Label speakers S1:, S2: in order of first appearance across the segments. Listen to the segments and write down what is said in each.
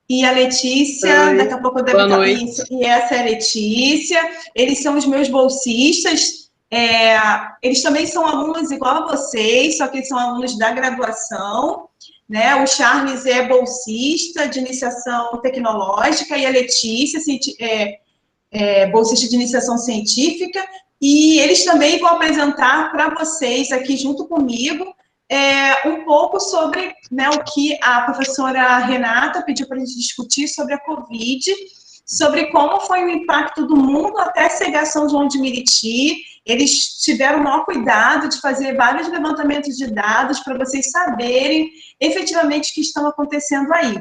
S1: E a Letícia, daqui a pouco eu devo
S2: Boa
S1: estar...
S2: noite.
S1: Isso, e essa é a Letícia. Eles são os meus bolsistas. Eles também são alunos igual a vocês, só que eles são alunos da graduação, né? O Charles é bolsista de iniciação tecnológica e a Letícia bolsista de iniciação científica, e eles também vão apresentar para vocês aqui junto comigo um pouco sobre, né, o que a professora Renata pediu para a gente discutir sobre a Covid, sobre como foi o impacto do mundo até chegar a São João de Meriti. Eles tiveram o maior cuidado de fazer vários levantamentos de dados para vocês saberem efetivamente o que estão acontecendo aí.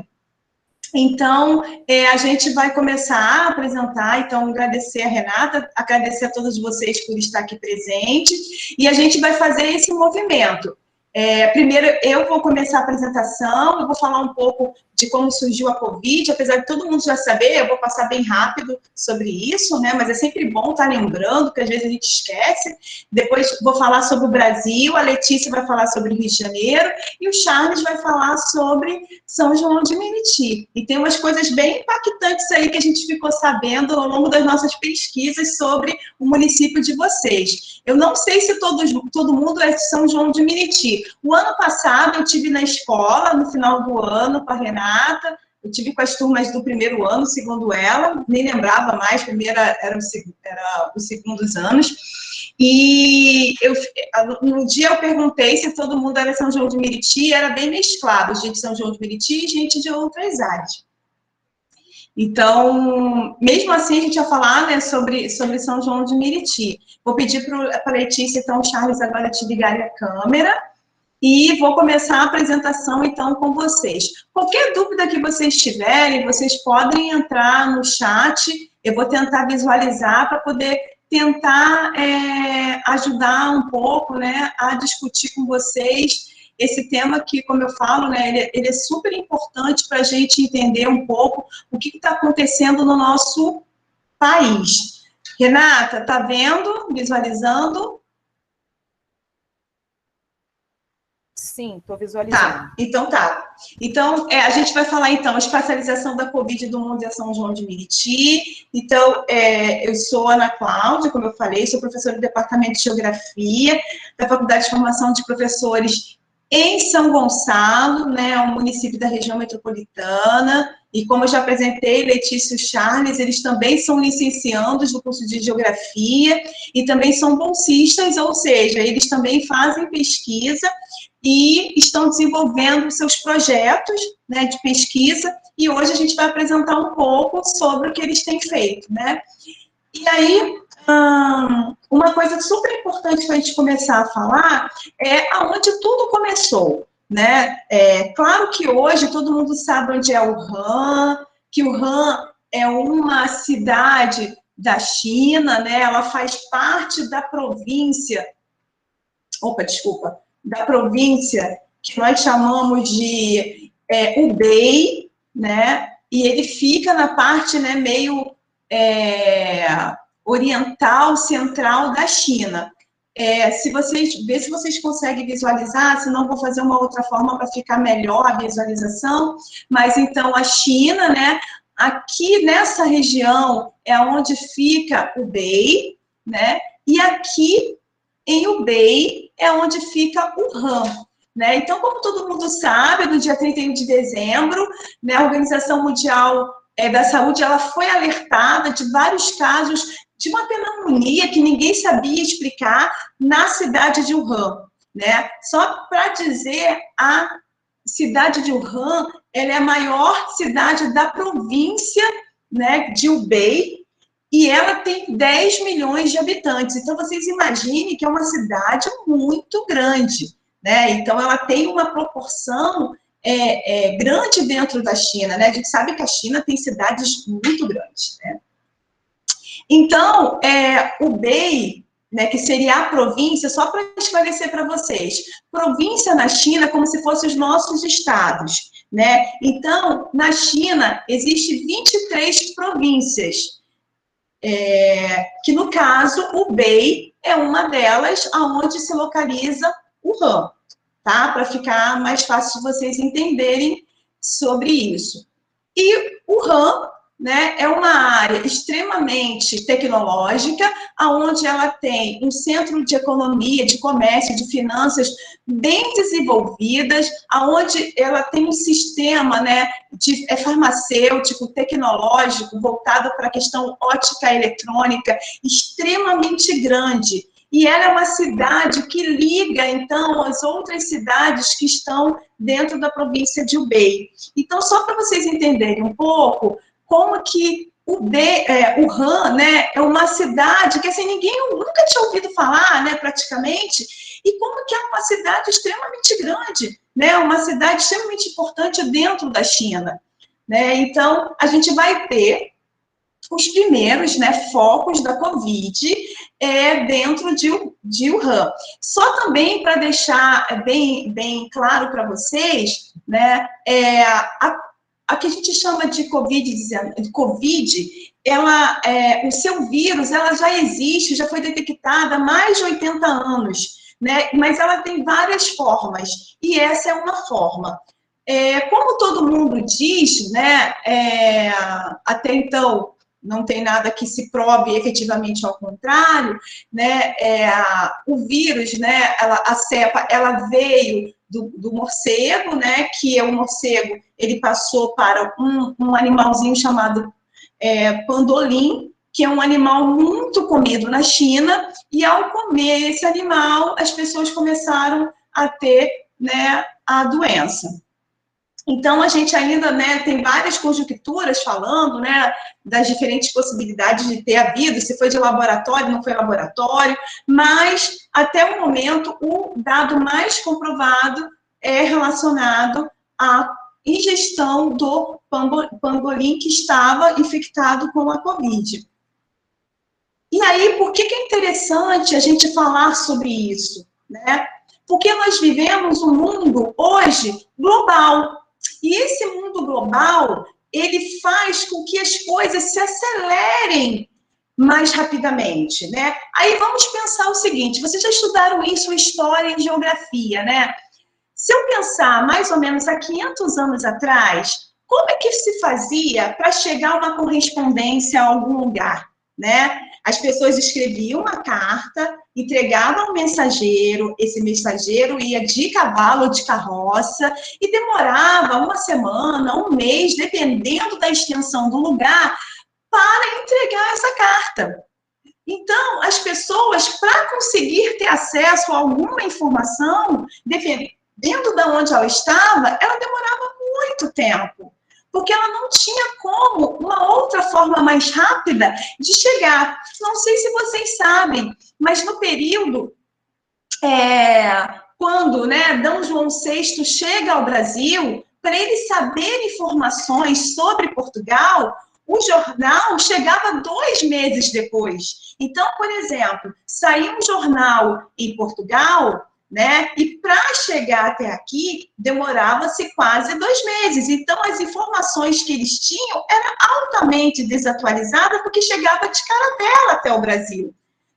S1: Então, a gente vai começar a apresentar, então, agradecer a Renata, agradecer a todos vocês por estar aqui presentes, e a gente vai fazer esse movimento. Primeiro, eu vou começar a apresentação, eu vou falar um pouco de como surgiu a Covid, apesar de todo mundo já saber, eu vou passar bem rápido sobre isso, né, mas é sempre bom estar lembrando, que às vezes a gente esquece. Depois vou falar sobre o Brasil, a Letícia vai falar sobre o Rio de Janeiro, e o Charles vai falar sobre São João de Meriti. E tem umas coisas bem impactantes aí que a gente ficou sabendo ao longo das nossas pesquisas sobre o município de vocês. Eu não sei se todo mundo é de São João de Meriti. O ano passado eu tive na escola, no final do ano, com a Renata, eu tive com as turmas do primeiro ano, segundo ela, nem lembrava mais, primeira era os segundos anos. E no dia eu perguntei se todo mundo era São João de Meriti, era bem mesclado, gente de São João de Meriti e gente de outras áreas. Então, mesmo assim, a gente ia falar, né, sobre São João de Meriti. Vou pedir para a Letícia, então, Charles, agora te ligarem a câmera, e vou começar a apresentação, então, com vocês. Qualquer dúvida que vocês tiverem, vocês podem entrar no chat, eu vou tentar visualizar para poder tentar ajudar um pouco, né, a discutir com vocês esse tema que, como eu falo, né, ele é super importante para a gente entender um pouco o que está acontecendo no nosso país. Renata, está vendo? Visualizando?
S3: Sim, estou visualizando.
S1: Tá. Então, a gente vai falar, então, a espacialização da Covid do mundo em São João de Meriti. Então, eu sou Ana Cláudia, como eu falei, sou professora do Departamento de Geografia, da Faculdade de Formação de Professores em São Gonçalo, né, um município da região metropolitana, e como eu já apresentei, Letícia e Charles, eles também são licenciandos do curso de Geografia, e também são bolsistas, ou seja, eles também fazem pesquisa, e estão desenvolvendo seus projetos, né, de pesquisa, e hoje a gente vai apresentar um pouco sobre o que eles têm feito, né. E aí, uma coisa super importante para a gente começar a falar é aonde tudo começou, né. Claro que hoje todo mundo sabe onde é Wuhan, que Wuhan é uma cidade da China, né, ela faz parte da província, da província que nós chamamos de Hubei, né, e ele fica na parte, né, meio oriental, central da China. Se vocês conseguem visualizar, senão vou fazer uma outra forma para ficar melhor a visualização, mas então a China, né, aqui nessa região é onde fica Hubei, né, e aqui em Hubei é onde fica Wuhan, né? Então, como todo mundo sabe, no dia 31 de dezembro, né, a Organização Mundial da Saúde, ela foi alertada de vários casos de uma pneumonia que ninguém sabia explicar na cidade de Wuhan, né? Só para dizer, a cidade de Wuhan, ela é a maior cidade da província, né, de Hubei, e ela tem 10 milhões de habitantes. Então, vocês imaginem que é uma cidade muito grande, né? Então, ela tem uma proporção grande dentro da China, né? A gente sabe que a China tem cidades muito grandes, né? Então, Hubei, né, que seria a província, só para esclarecer para vocês, província na China é como se fossem os nossos estados, né? Então, na China, existem 23 províncias, que no caso, Hubei é uma delas, aonde se localiza Wuhan, tá? Para ficar mais fácil de vocês entenderem sobre isso. E o RAM, né, é uma área extremamente tecnológica, onde ela tem um centro de economia, de comércio, de finanças bem desenvolvidas, onde ela tem um sistema, né, farmacêutico, tecnológico, voltado para a questão ótica eletrônica, extremamente grande. E ela é uma cidade que liga, então, as outras cidades que estão dentro da província de Hubei. Então, só para vocês entenderem um pouco, como que o Han, né, é uma cidade que assim, ninguém nunca tinha ouvido falar, né, praticamente, e como que é uma cidade extremamente grande, né, uma cidade extremamente importante dentro da China. Né? Então, a gente vai ter os primeiros, né, focos da Covid dentro de Wuhan. Só também para deixar bem claro para vocês, né, a que a gente chama de Covid, o seu vírus, ela já existe, já foi detectada há mais de 80 anos, né, mas ela tem várias formas, e essa é uma forma. Como todo mundo diz, né, até então, não tem nada que se prove efetivamente ao contrário, né, o vírus, né, a cepa, ela veio do morcego, né, que é o morcego, ele passou para um animalzinho chamado pangolim, que é um animal muito comido na China, e ao comer esse animal, as pessoas começaram a ter, né, a doença. Então, a gente ainda, né, tem várias conjecturas falando, né, das diferentes possibilidades de ter havido, se foi de laboratório, não foi laboratório, mas, até o momento, o dado mais comprovado é relacionado à ingestão do pangolim que estava infectado com a Covid. E aí, por que é interessante a gente falar sobre isso, né? Porque nós vivemos um mundo, hoje, global. E esse mundo global, ele faz com que as coisas se acelerem mais rapidamente, né? Aí vamos pensar o seguinte, vocês já estudaram isso em História e Geografia, né? Se eu pensar mais ou menos há 500 anos atrás, como é que se fazia para chegar a uma correspondência a algum lugar, né? As pessoas escreviam uma carta, entregavam ao mensageiro, esse mensageiro ia de cavalo ou de carroça e demorava uma semana, um mês, dependendo da extensão do lugar, para entregar essa carta. Então, as pessoas, para conseguir ter acesso a alguma informação, dependendo de onde ela estava, ela demorava muito tempo, porque ela não tinha como uma outra forma mais rápida de chegar. Não sei se vocês sabem, mas no período quando, né, D. João VI chega ao Brasil, para ele saber informações sobre Portugal, o jornal chegava 2 meses depois. Então, por exemplo, saiu um jornal em Portugal, né, e para chegar até aqui, demorava-se quase 2 meses. Então, as informações que eles tinham eram altamente desatualizadas, porque chegava de caravela até o Brasil.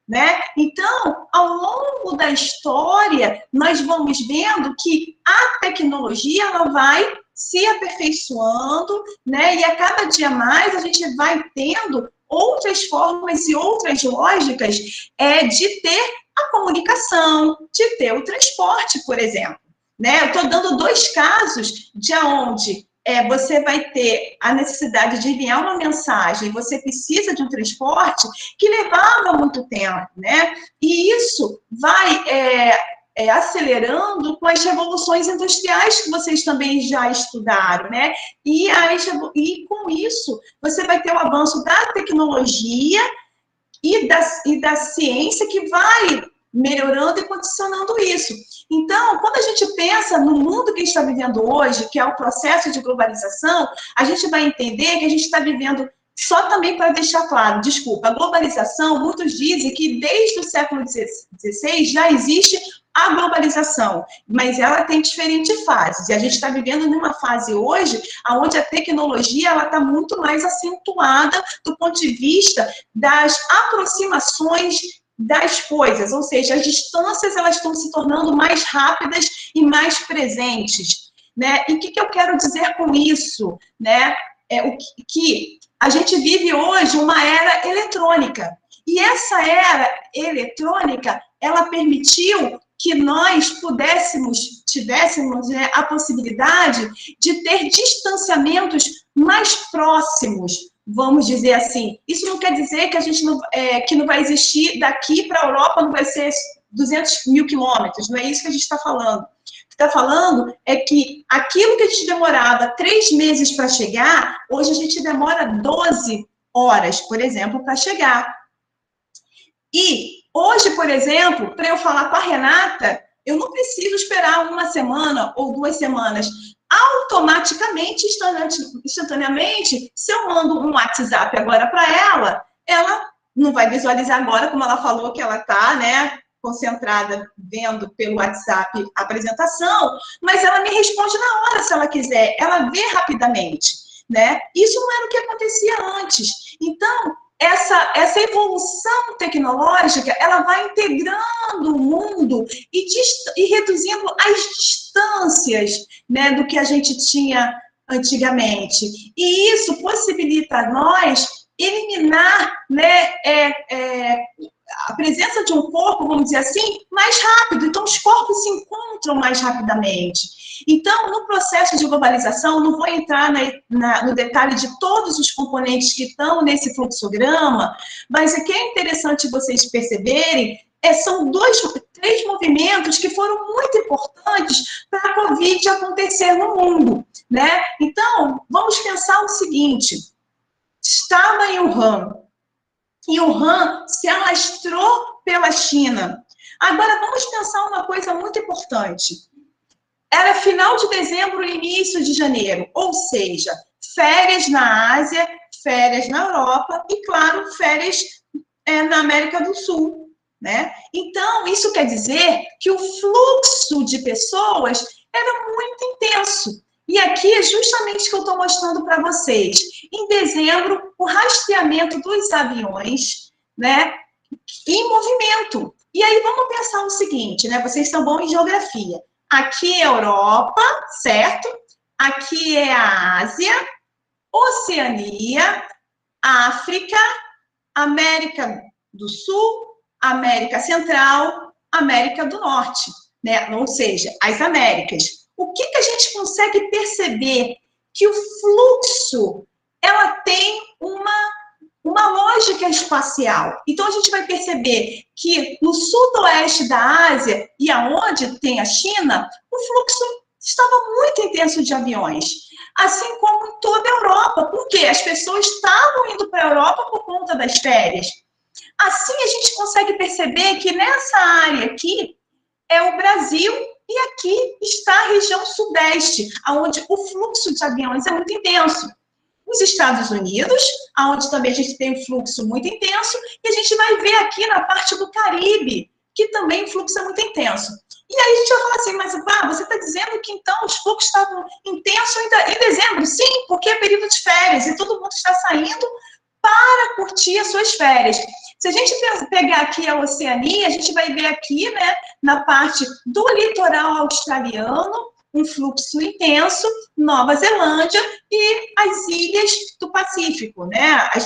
S1: Né? Então, ao longo da história, nós vamos vendo que a tecnologia ela vai se aperfeiçoando, né? E a cada dia mais a gente vai tendo outras formas e outras lógicas de ter a comunicação, de ter o transporte, por exemplo. Né? Eu estou dando 2 casos de onde você vai ter a necessidade de enviar uma mensagem, você precisa de um transporte que levava muito tempo, né? E isso vai acelerando com as revoluções industriais que vocês também já estudaram, né? E com isso, você vai ter o avanço da tecnologia e da ciência que vai melhorando e condicionando isso. Então, quando a gente pensa no mundo que a gente está vivendo hoje, que é o processo de globalização, a gente vai entender que a gente está vivendo, só também para deixar claro, desculpa, a globalização, muitos dizem que desde o século XVI já existe a globalização, mas ela tem diferentes fases, e a gente está vivendo numa fase hoje onde a tecnologia está muito mais acentuada do ponto de vista das aproximações das coisas, ou seja, as distâncias elas estão se tornando mais rápidas e mais presentes, né? E o que eu quero dizer com isso, né? que a gente vive hoje uma era eletrônica. E essa era eletrônica, ela permitiu que nós tivéssemos, né, a possibilidade de ter distanciamentos mais próximos, vamos dizer assim. Isso não quer dizer que a gente que não vai existir daqui para a Europa, não vai ser 200 mil quilômetros, não é isso que a gente está falando. O que está falando é que aquilo que a gente demorava 3 meses para chegar, hoje a gente demora 12 horas, por exemplo, para chegar. E hoje, por exemplo, para eu falar com a Renata, eu não preciso esperar 1 semana ou 2 semanas. Automaticamente, instantaneamente, se eu mando um WhatsApp agora para ela não vai visualizar agora, como ela falou que ela está, né, concentrada vendo pelo WhatsApp a apresentação, mas ela me responde na hora, se ela quiser. Ela vê rapidamente, né? Isso não era o que acontecia antes. Então, essa evolução tecnológica, ela vai integrando o mundo e reduzindo as distâncias, né, do que a gente tinha antigamente. E isso possibilita a nós eliminar, né, a presença de um corpo, vamos dizer assim, mais rápido. Então, os corpos se encontram mais rapidamente. Então, no processo de globalização, não vou entrar no detalhe de todos os componentes que estão nesse fluxograma, mas o que é interessante vocês perceberem são 3 movimentos que foram muito importantes para a Covid acontecer no mundo, né? Então, vamos pensar o seguinte: estava em Wuhan, e Wuhan se alastrou pela China. Agora, vamos pensar uma coisa muito importante. Era final de dezembro, início de janeiro, ou seja, férias na Ásia, férias na Europa e, claro, férias na América do Sul, né? Então, isso quer dizer que o fluxo de pessoas era muito intenso. E aqui é justamente o que eu estou mostrando para vocês. Em dezembro, o rastreamento dos aviões, né, em movimento. E aí vamos pensar o seguinte, né? Vocês são bons em geografia. Aqui é a Europa, certo? Aqui é a Ásia, Oceania, África, América do Sul, América Central, América do Norte, né? Ou seja, as Américas. O que a gente consegue perceber? Que o fluxo, ela tem uma lógica espacial. Então, a gente vai perceber que no sudoeste da Ásia e aonde tem a China, o fluxo estava muito intenso de aviões. Assim como em toda a Europa. Por quê? As pessoas estavam indo para a Europa por conta das férias. Assim, a gente consegue perceber que nessa área aqui é o Brasil e aqui está a região sudeste, onde o fluxo de aviões é muito intenso. Os Estados Unidos, onde também a gente tem um fluxo muito intenso, e a gente vai ver aqui na parte do Caribe, que também o fluxo é muito intenso. E aí a gente vai falar assim, mas você está dizendo que então os fluxos estavam intensos em dezembro? Sim, porque é período de férias e todo mundo está saindo para curtir as suas férias. Se a gente pegar aqui a Oceania, a gente vai ver aqui, né, na parte do litoral australiano, um fluxo intenso, Nova Zelândia e as ilhas do Pacífico, né? A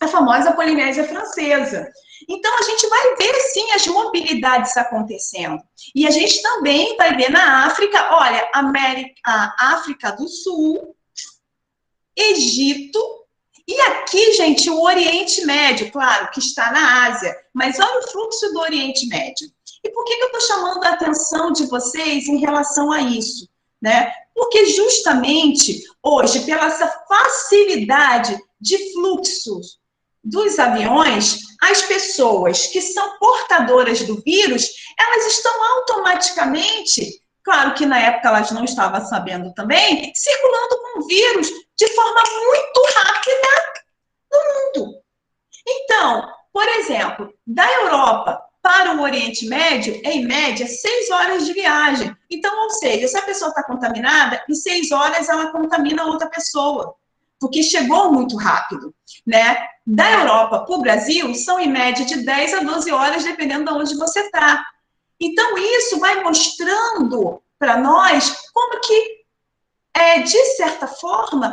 S1: famosa Polinésia Francesa. Então, a gente vai ver, sim, as mobilidades acontecendo. E a gente também vai ver na África, olha, a África do Sul, Egito, e aqui, gente, o Oriente Médio, claro, que está na Ásia, mas olha o fluxo do Oriente Médio. E por que eu estou chamando a atenção de vocês em relação a isso, né? Porque justamente hoje, pela essa facilidade de fluxos dos aviões, as pessoas que são portadoras do vírus, elas estão automaticamente, claro que na época elas não estavam sabendo também, circulando com o vírus de forma muito rápida no mundo. Então, por exemplo, da Europa para o Oriente Médio, em média, 6 horas de viagem. Então, ou seja, se a pessoa está contaminada, em 6 horas ela contamina outra pessoa, porque chegou muito rápido, né? Da Europa para o Brasil, são em média de 10 a 12 horas, dependendo de onde você está. Então, isso vai mostrando para nós como que, de certa forma,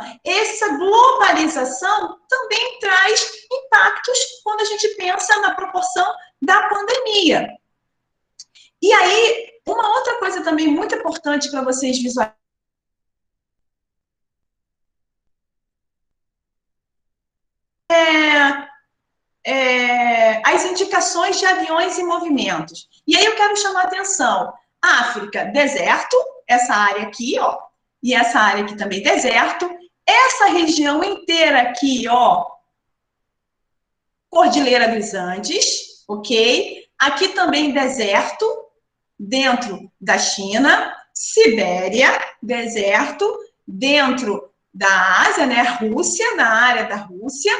S1: globalização também traz impactos quando a gente pensa na proporção da pandemia. E aí, uma outra coisa também muito importante para vocês visualizarem, as indicações de aviões em movimentos. E aí eu quero chamar a atenção. África, deserto, essa área aqui, ó, e essa área aqui também, deserto. Essa região inteira aqui, ó, Cordilheira dos Andes, ok? Aqui também deserto, dentro da China, Sibéria, deserto, dentro da Ásia, né, Rússia, na área da Rússia,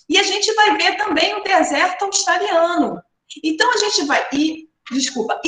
S1: e a gente vai ver também o deserto australiano. Então, a gente vai... E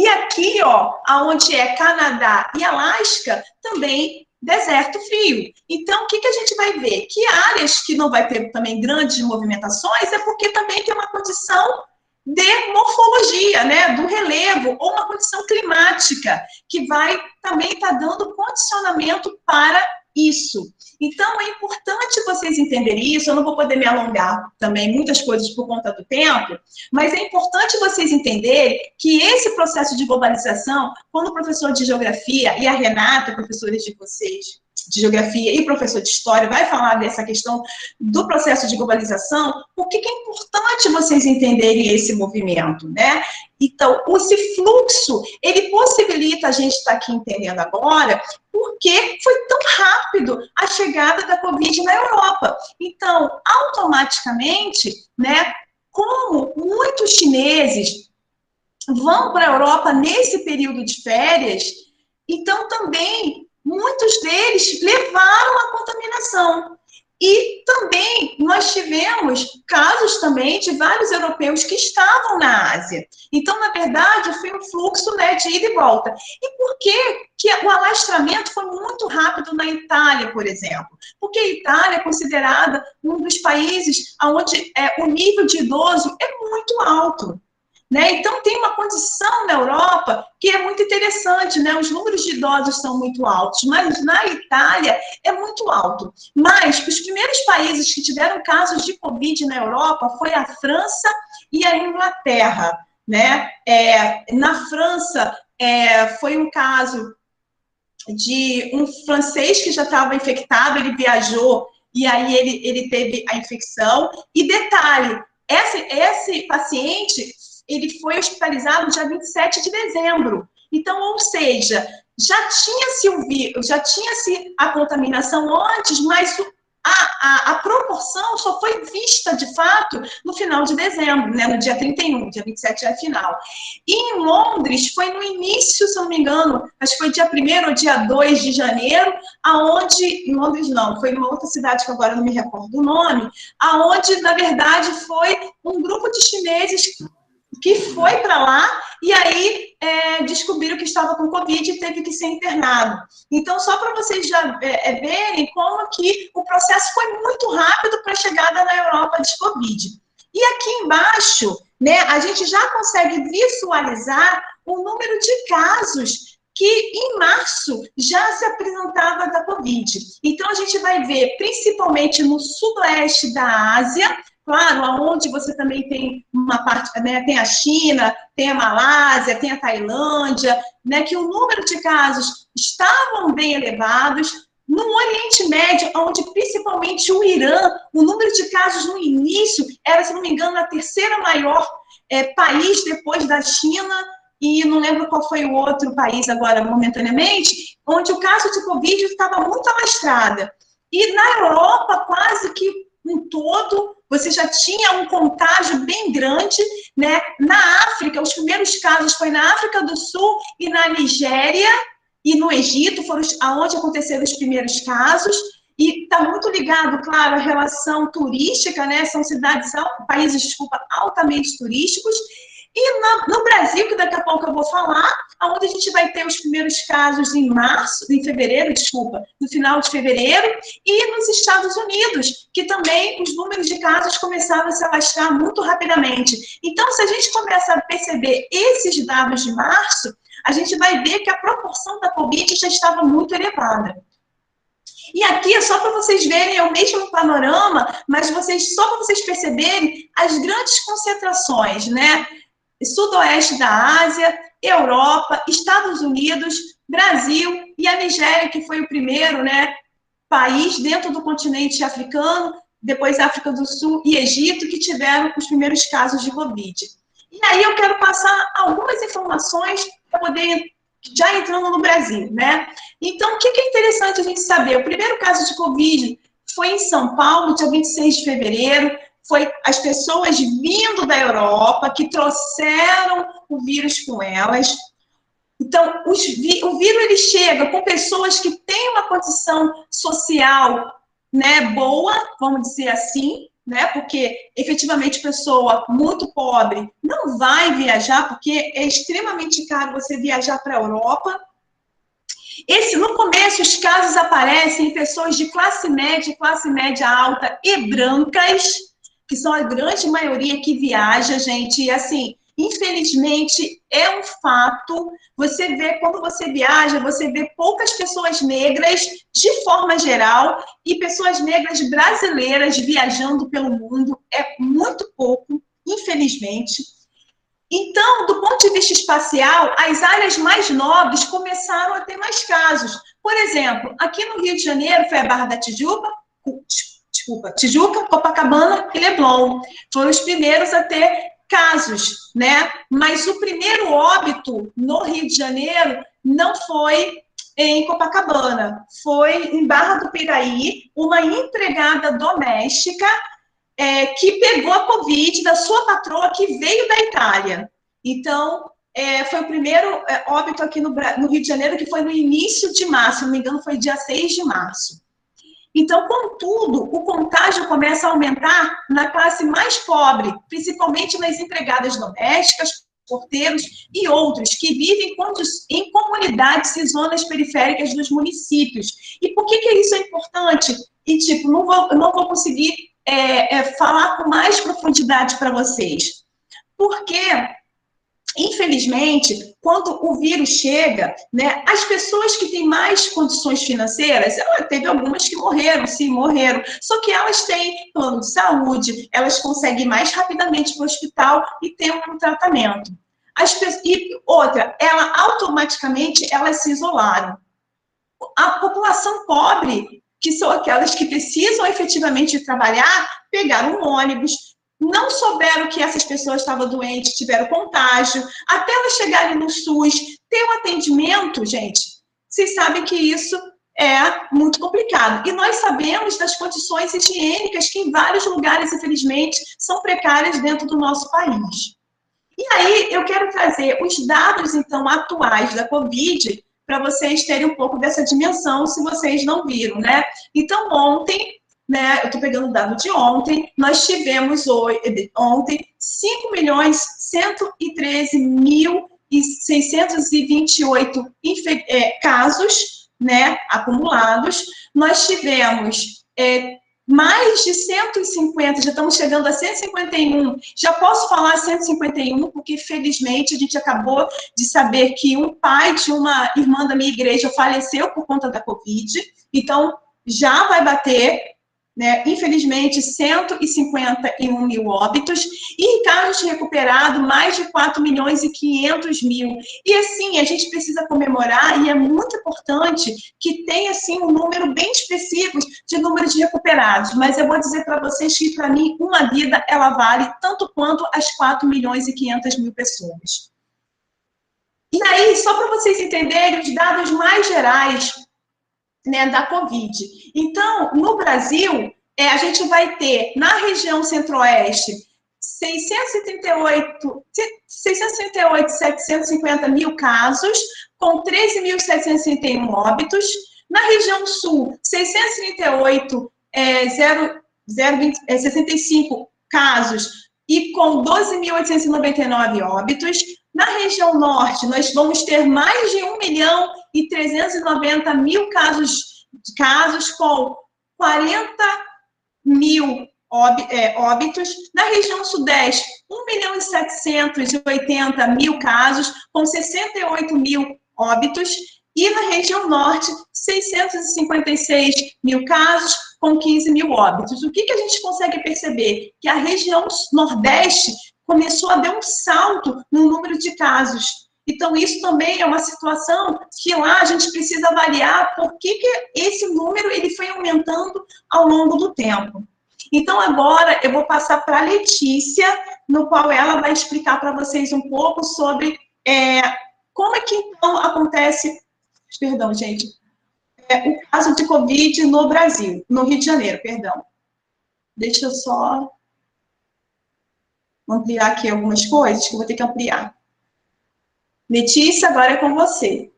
S1: aqui, ó, onde é Canadá e Alasca, também deserto frio. Então, o que a gente vai ver? Que áreas que não vai ter também grandes movimentações é porque também tem uma condição de morfologia, né, do relevo, ou uma condição climática, que vai também estar dando condicionamento para isso. Então, é importante vocês entenderem isso. Eu não vou poder me alongar também muitas coisas por conta do tempo, mas é importante vocês entenderem que esse processo de globalização, quando o professor de geografia e a Renata, professores de vocês de geografia e professor de história, vai falar dessa questão do processo de globalização, por que é importante vocês entenderem esse movimento, né? Então, esse fluxo, ele possibilita a gente estar aqui entendendo agora porque foi tão rápido a chegada da Covid na Europa. Então, automaticamente, né, como muitos chineses vão para a Europa nesse período de férias, então também muitos deles levaram a contaminação. E também nós tivemos casos também de vários europeus que estavam na Ásia. Então, na verdade, foi um fluxo, né, de ida e volta. E por que o alastramento foi muito rápido na Itália, por exemplo? Porque a Itália é considerada um dos países onde o nível de idoso é muito alto. Né? Então, tem uma condição na Europa que é muito interessante, né? Os números de idosos são muito altos, mas na Itália é muito alto. Mas os primeiros países que tiveram casos de Covid na Europa foi a França e a Inglaterra, né? Na França, foi um caso de um francês que já estava infectado, ele viajou e aí ele teve a infecção. E detalhe, esse paciente... ele foi hospitalizado no dia 27 de dezembro. Então, ou seja, já tinha-se a contaminação antes, mas a proporção só foi vista, de fato, no final de dezembro, né, no dia 31, dia 27 é a final. E em Londres, foi no início, se eu não me engano, acho que foi dia 1º ou dia 2 de janeiro, aonde, em Londres não, foi numa outra cidade que agora não me recordo o nome, aonde, na verdade, foi um grupo de chineses que foi para lá e aí descobriram que estava com Covid e teve que ser internado. Então, só para vocês já verem como que o processo foi muito rápido para a chegada na Europa de Covid. E aqui embaixo, né, a gente já consegue visualizar o número de casos que em março já se apresentava da Covid. Então, a gente vai ver, principalmente no sudoeste da Ásia, claro, onde você também tem uma parte, né, tem a China, tem a Malásia, tem a Tailândia, né, que o número de casos estavam bem elevados. No Oriente Médio, onde principalmente o Irã, o número de casos no início era, se não me engano, a terceira maior país depois da China, e não lembro qual foi o outro país agora, momentaneamente, onde o caso de Covid estava muito alastrado. E na Europa, quase que um todo, você já tinha um contágio bem grande, né? Na África, os primeiros casos foi na África do Sul e na Nigéria e no Egito, foram onde aconteceram os primeiros casos, e está muito ligado, claro, à relação turística, né? São países, altamente turísticos. E no Brasil, que daqui a pouco eu vou falar, onde a gente vai ter os primeiros casos no final de fevereiro, e nos Estados Unidos, que também os números de casos começaram a se alastrar muito rapidamente. Então, se a gente começa a perceber esses dados de março, a gente vai ver que a proporção da Covid já estava muito elevada. E aqui é só para vocês verem, é o mesmo panorama, mas só para vocês perceberem as grandes concentrações, né? Sudoeste da Ásia, Europa, Estados Unidos, Brasil e a Nigéria, que foi o primeiro, né, país dentro do continente africano, depois África do Sul e Egito, que tiveram os primeiros casos de Covid. E aí eu quero passar algumas informações para poder, já entrando no Brasil, né? Então, o que é interessante a gente saber? O primeiro caso de Covid foi em São Paulo, dia 26 de fevereiro, foi as pessoas vindo da Europa que trouxeram o vírus com elas. Então, o vírus ele chega com pessoas que têm uma condição social, né, boa, vamos dizer assim, né, porque efetivamente pessoa muito pobre não vai viajar, porque é extremamente caro você viajar para a Europa. No começo, os casos aparecem em pessoas de classe média alta e brancas, que são a grande maioria que viaja, gente, e assim, infelizmente, é um fato. Você vê, quando você viaja, você vê poucas pessoas negras, de forma geral, e pessoas negras brasileiras viajando pelo mundo. É muito pouco, infelizmente. Então, do ponto de vista espacial, as áreas mais nobres começaram a ter mais casos. Por exemplo, aqui no Rio de Janeiro, foi a Barra da Tijuca, Copacabana e Leblon. Foram os primeiros a ter casos, né? Mas o primeiro óbito no Rio de Janeiro não foi em Copacabana, foi em Barra do Piraí, uma empregada doméstica que pegou a Covid da sua patroa que veio da Itália. Então, foi o primeiro óbito aqui no Rio de Janeiro, que foi no início de março, se não me engano, foi dia 6 de março. Então, contudo, o contágio começa a aumentar na classe mais pobre, principalmente nas empregadas domésticas, porteiros e outros que vivem em comunidades e zonas periféricas dos municípios. E por que isso é importante? E, tipo, não vou conseguir falar com mais profundidade para vocês. Porque, infelizmente, quando o vírus chega, né, as pessoas que têm mais condições financeiras, teve algumas que morreram, sim, morreram, só que elas têm plano de saúde, elas conseguem ir mais rapidamente para o hospital e ter um tratamento. E outra, automaticamente elas se isolaram. A população pobre, que são aquelas que precisam efetivamente trabalhar, pegaram um ônibus, não souberam que essas pessoas estavam doentes, tiveram contágio, até elas chegarem no SUS, ter um atendimento, gente, vocês sabem que isso é muito complicado. E nós sabemos das condições higiênicas que em vários lugares, infelizmente, são precárias dentro do nosso país. E aí, eu quero trazer os dados, então, atuais da Covid, para vocês terem um pouco dessa dimensão, se vocês não viram, né? Então, ontem, né, eu estou pegando o dado de ontem, nós tivemos ontem 5.113.628 casos, né, acumulados. Nós tivemos mais de 150, já estamos chegando a 151, já posso falar 151, porque felizmente a gente acabou de saber que um pai de uma irmã da minha igreja faleceu por conta da Covid, então já vai bater, né, infelizmente, 151 mil óbitos, e casos recuperados, mais de 4.500.000. E assim, a gente precisa comemorar, e é muito importante que tenha, assim, um número bem específico de número de recuperados. Mas eu vou dizer para vocês que, para mim, uma vida, ela vale tanto quanto as 4.500.000 pessoas. E aí, só para vocês entenderem os dados mais gerais, né, da Covid. Então, no Brasil, a gente vai ter, na região centro-oeste, 638.750 mil casos, com 13.761 óbitos. Na região sul, 638.65 casos e com 12.899 óbitos. Na região norte, nós vamos ter mais de 1.390.000 casos com 40.000 óbitos. Na região sudeste, 1.780.000 casos com 68.000 óbitos. E na região norte, 656 mil casos, com 15 mil óbitos. O que a gente consegue perceber? Que a região nordeste começou a dar um salto no número de casos. Então, isso também é uma situação que lá a gente precisa avaliar por que esse número ele foi aumentando ao longo do tempo. Então, agora eu vou passar para a Letícia, no qual ela vai explicar para vocês um pouco sobre como é que, então, acontece... Perdão, gente. O caso de Covid no Brasil, no Rio de Janeiro, perdão. Deixa eu só ampliar aqui algumas coisas que eu vou ter que ampliar. Letícia, agora é com você.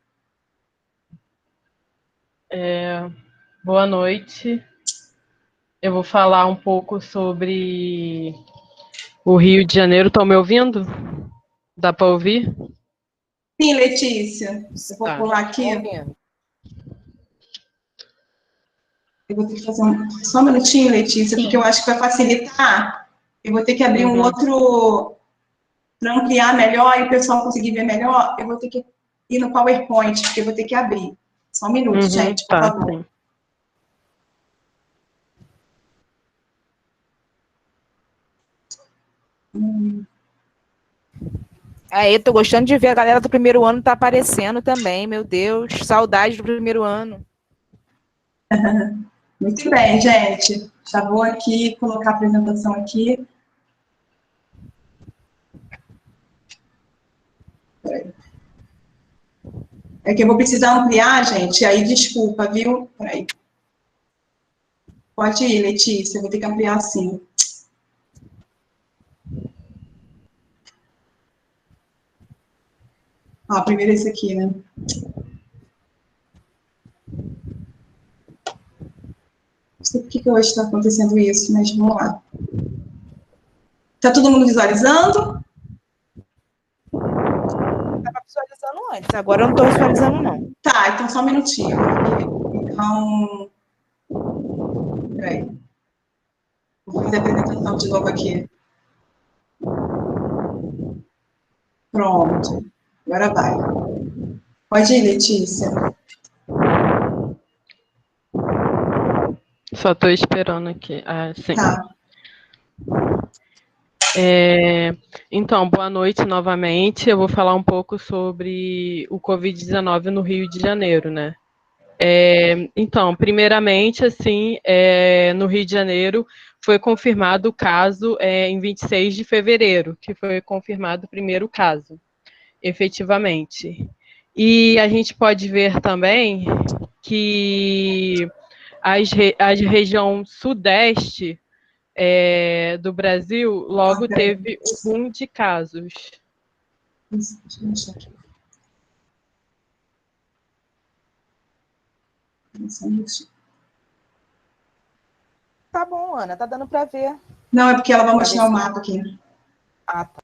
S2: Boa noite. Eu vou falar um pouco sobre o Rio de Janeiro. Estão me ouvindo? Dá para ouvir?
S1: Sim, Letícia. Eu vou pular aqui. Eu vou ter que fazer só um minutinho, Letícia, porque eu acho que vai facilitar. Eu vou ter que abrir um outro para ampliar melhor e o pessoal conseguir ver melhor. Eu vou ter que ir no PowerPoint, porque eu vou ter que abrir. Só um minuto, gente, por favor.
S3: Aí, tô gostando de ver a galera do primeiro ano tá aparecendo também, meu Deus, saudade do primeiro ano.
S1: Muito bem, gente. Já vou aqui colocar a apresentação aqui. É que eu vou precisar ampliar, gente, aí desculpa, viu? Peraí. Pode ir, Letícia, eu vou ter que ampliar sim. Primeiro esse aqui, né? Não sei por que hoje está acontecendo isso, mas vamos lá. Tá todo mundo visualizando?
S3: Estava visualizando antes, agora eu não estou visualizando, não.
S1: Tá, então só um minutinho. Então... Peraí. Vou fazer a apresentação de novo aqui. Pronto. Agora vai. Pode ir, Letícia.
S2: Só estou esperando aqui. Sim.
S1: Tá.
S2: Então, boa noite novamente. Eu vou falar um pouco sobre o Covid-19 no Rio de Janeiro, né? Então, primeiramente, assim, no Rio de Janeiro foi confirmado o caso em 26 de fevereiro, que foi confirmado o primeiro caso, efetivamente. E a gente pode ver também que a região sudeste do Brasil logo teve um boom de casos.
S1: Deixa eu deixar aqui.
S3: Tá bom, Ana, tá dando para ver.
S1: Não, é porque ela vai mostrar o mapa aqui.
S3: Ah, tá.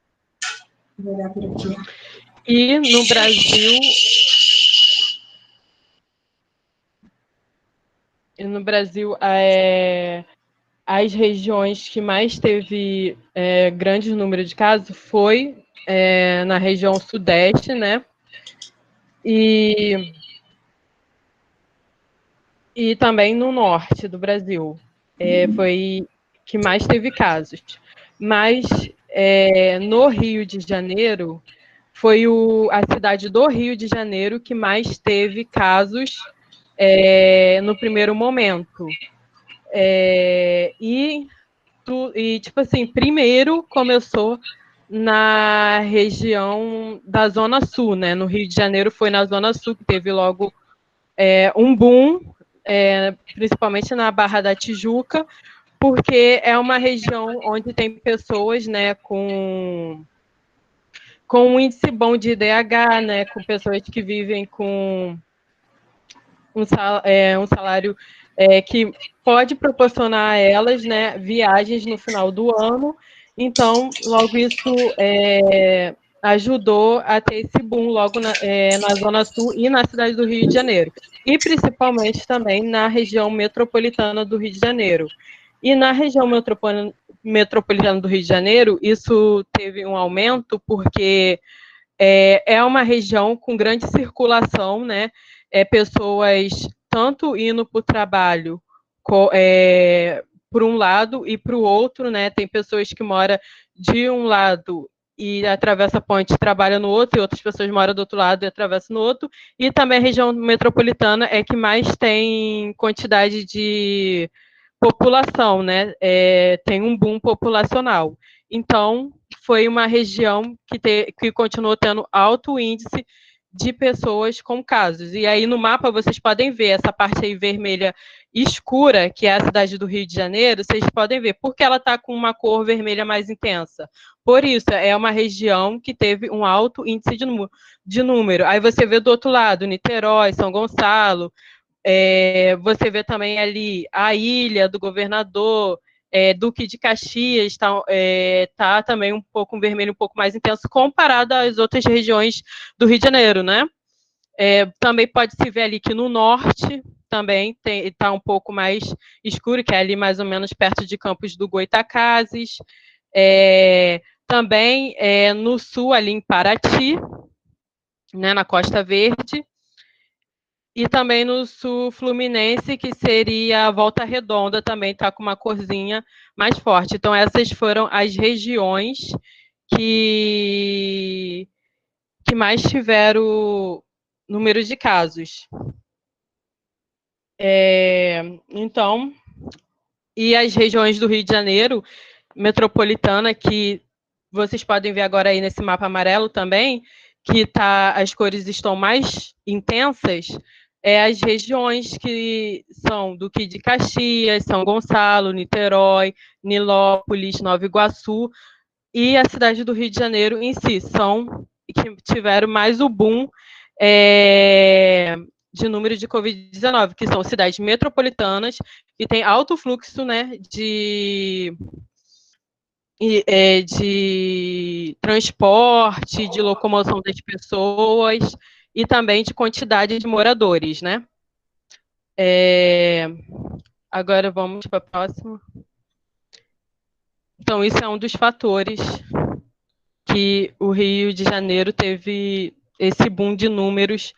S1: Vou olhar por aqui.
S2: E no Brasil, as regiões que mais teve grande número de casos foi na região sudeste, né? E também no norte do Brasil. Foi que mais teve casos. Mas no Rio de Janeiro, foi a cidade do Rio de Janeiro que mais teve casos no primeiro momento. Tipo assim, primeiro começou na região da Zona Sul, né? No Rio de Janeiro foi na Zona Sul que teve logo um boom, principalmente na Barra da Tijuca, porque é uma região onde tem pessoas, né, com um índice bom de IDH, né, com pessoas que vivem com um salário que pode proporcionar a elas, né, viagens no final do ano. Então, logo isso ajudou a ter esse boom logo na Zona Sul e na cidade do Rio de Janeiro. E principalmente também na região metropolitana do Rio de Janeiro. E na região metropolitana do Rio de Janeiro, isso teve um aumento porque é uma região com grande circulação, né, pessoas tanto indo para o trabalho por um lado e para o outro, né? Tem pessoas que moram de um lado e atravessa a ponte e trabalha no outro, e outras pessoas moram do outro lado e atravessam no outro, e também a região metropolitana é que mais tem quantidade de população, né? Tem um boom populacional. Então, foi uma região que continuou tendo alto índice de pessoas com casos. E aí, no mapa, vocês podem ver essa parte aí vermelha escura, que é a cidade do Rio de Janeiro, vocês podem ver, porque ela está com uma cor vermelha mais intensa. Por isso, é uma região que teve um alto índice de número. Aí você vê do outro lado, Niterói, São Gonçalo, você vê também ali a Ilha do Governador, Duque de Caxias, tá também um pouco um vermelho um pouco mais intenso comparado às outras regiões do Rio de Janeiro, né? Também pode se ver ali que no norte também está um pouco mais escuro, que é ali mais ou menos perto de Campos do Goytacazes. Também no sul, ali em Paraty, né, na Costa Verde. E também no sul fluminense, que seria a Volta Redonda, também está com uma corzinha mais forte. Então, essas foram as regiões que mais tiveram número de casos. Então, e as regiões do Rio de Janeiro, metropolitana, que vocês podem ver agora aí nesse mapa amarelo também, que as cores estão mais intensas, as regiões que são Duque de Caxias, São Gonçalo, Niterói, Nilópolis, Nova Iguaçu, e a cidade do Rio de Janeiro em si, são que tiveram mais o boom de número de Covid-19, que são cidades metropolitanas, que têm alto fluxo, né, de transporte, de locomoção das pessoas e também de quantidade de moradores, né? Agora vamos para a próxima. Então, isso é um dos fatores que o Rio de Janeiro teve esse boom de números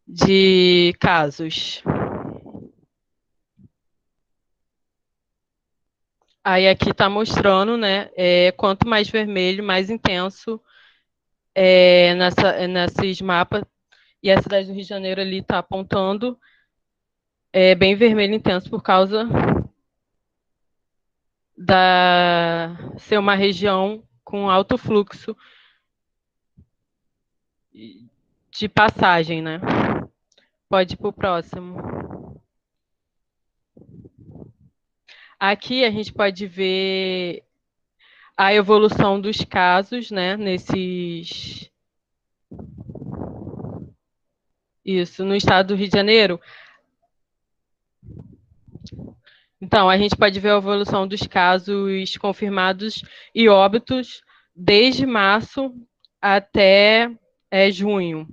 S2: de casos. Aí aqui está mostrando, né, quanto mais vermelho, mais intenso nesses mapas, e a cidade do Rio de Janeiro ali está apontando bem vermelho intenso por causa ser uma região com alto fluxo de passagem, né? Pode ir para o próximo. Aqui a gente pode ver a evolução dos casos, né, Isso, no estado do Rio de Janeiro. Então, a gente pode ver a evolução dos casos confirmados e óbitos desde março até junho.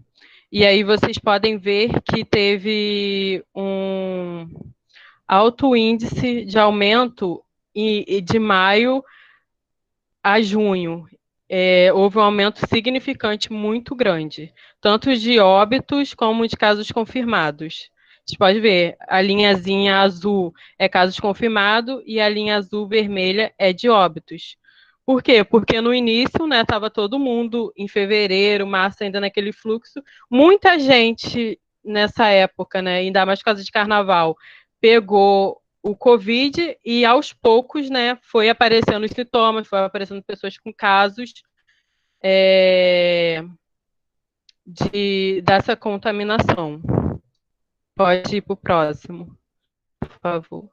S2: E aí vocês podem ver que teve um alto índice de aumento de maio a junho. Houve um aumento significante muito grande, tanto de óbitos como de casos confirmados. A gente pode ver, a linhazinha azul é casos confirmados e a linha azul vermelha é de óbitos. Por quê? Porque no início, né, estava todo mundo em fevereiro, março, ainda naquele fluxo. Muita gente nessa época, né, ainda mais por causa de carnaval, pegou o Covid e aos poucos, né, foi aparecendo os sintomas, foi aparecendo pessoas com casos dessa contaminação. Pode ir para o próximo, por favor.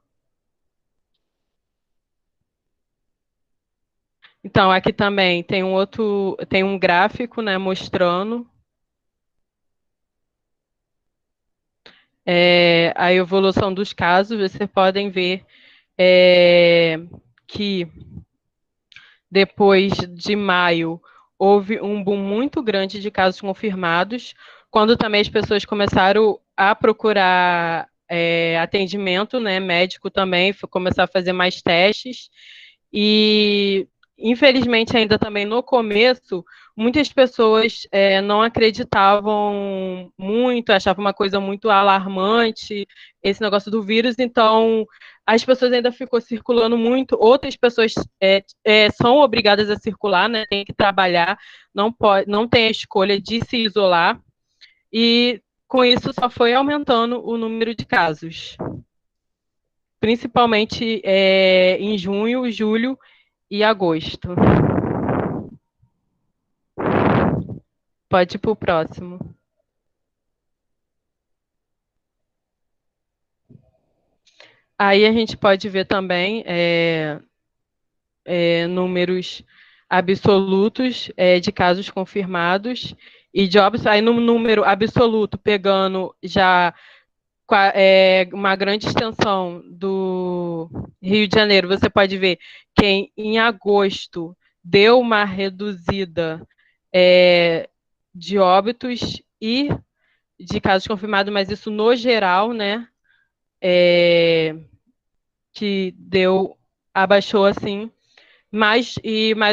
S2: Então, aqui também tem um gráfico, né, mostrando a evolução dos casos. Vocês podem ver que depois de maio houve um boom muito grande de casos confirmados, quando também as pessoas começaram a procurar atendimento, né, médico também, começar a fazer mais testes, e infelizmente, ainda também no começo, muitas pessoas não acreditavam muito, achavam uma coisa muito alarmante, esse negócio do vírus, então as pessoas ainda ficou circulando muito, outras pessoas são obrigadas a circular, né, tem que trabalhar, não tem a escolha de se isolar, e com isso só foi aumentando o número de casos. Principalmente em junho, julho e agosto. Pode ir para o próximo. Aí a gente pode ver também números absolutos de casos confirmados e de óbitos. Aí no número absoluto, pegando já uma grande extensão do Rio de Janeiro, você pode ver que em agosto deu uma reduzida de óbitos e de casos confirmados, mas isso no geral, né, que abaixou assim, mais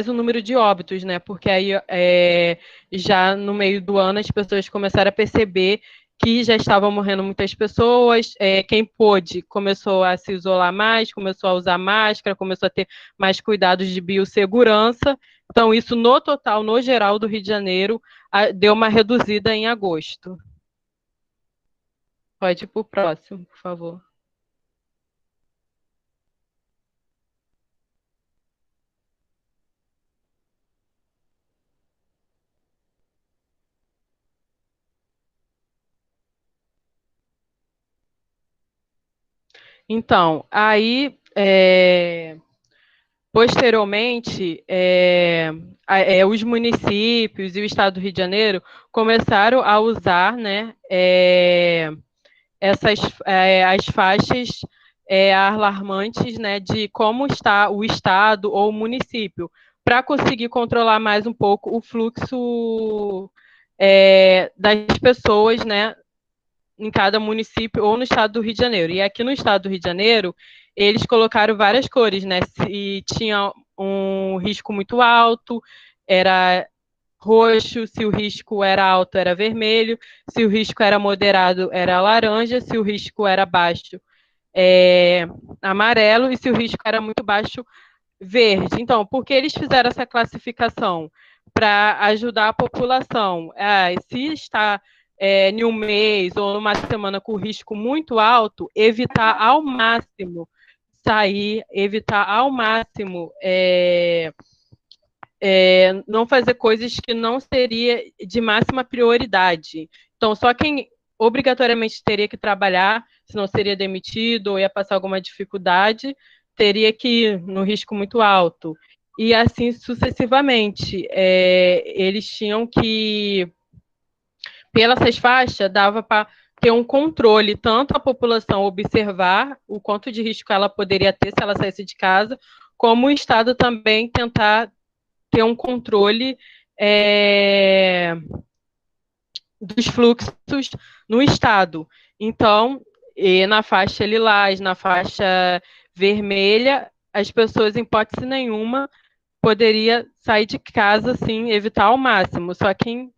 S2: o número de óbitos, né, porque aí já no meio do ano as pessoas começaram a perceber que já estavam morrendo muitas pessoas, quem pôde começou a se isolar mais, começou a usar máscara, começou a ter mais cuidados de biossegurança. Então, isso no total, no geral do Rio de Janeiro, deu uma reduzida em agosto. Pode ir para o próximo, por favor. Então, aí, posteriormente, os municípios e o Estado do Rio de Janeiro começaram a usar, né, as faixas alarmantes, né, de como está o Estado ou o município, para conseguir controlar mais um pouco o fluxo das pessoas, né, em cada município ou no Estado do Rio de Janeiro. E aqui no Estado do Rio de Janeiro, eles colocaram várias cores, né? Se tinha um risco muito alto, era roxo, se o risco era alto, era vermelho, se o risco era moderado, era laranja, se o risco era baixo, amarelo, e se o risco era muito baixo, verde. Então, por que eles fizeram essa classificação? Para ajudar a população. Se está em um mês ou numa semana com risco muito alto, evitar ao máximo sair, evitar ao máximo não fazer coisas que não seria de máxima prioridade. Então, só quem obrigatoriamente teria que trabalhar, senão seria demitido ou ia passar alguma dificuldade, teria que ir no risco muito alto. E assim sucessivamente. Eles tinham que, pelas faixas, dava para ter um controle, tanto a população observar o quanto de risco ela poderia ter se ela saísse de casa, como o Estado também tentar ter um controle dos fluxos no Estado. Então, na faixa lilás, na faixa vermelha, as pessoas, em hipótese nenhuma, poderia sair de casa, sim, evitar ao máximo. Só quem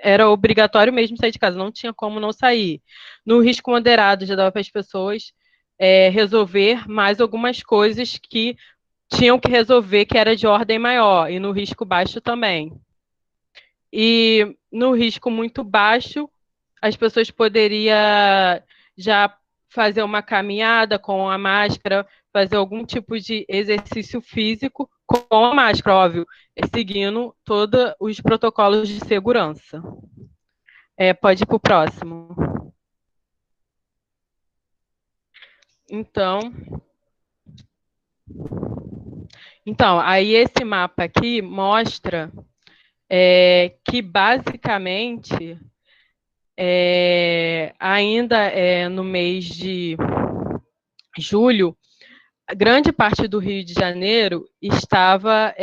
S2: era obrigatório mesmo sair de casa, não tinha como não sair. No risco moderado, já dava para as pessoas resolver mais algumas coisas que tinham que resolver, que era de ordem maior, e no risco baixo também. E no risco muito baixo, as pessoas poderiam já fazer uma caminhada com a máscara, fazer algum tipo de exercício físico com a máscara, óbvio, seguindo todos os protocolos de segurança. Pode ir para o próximo. Então, aí esse mapa aqui mostra que, basicamente, ainda no mês de julho, grande parte do Rio de Janeiro estava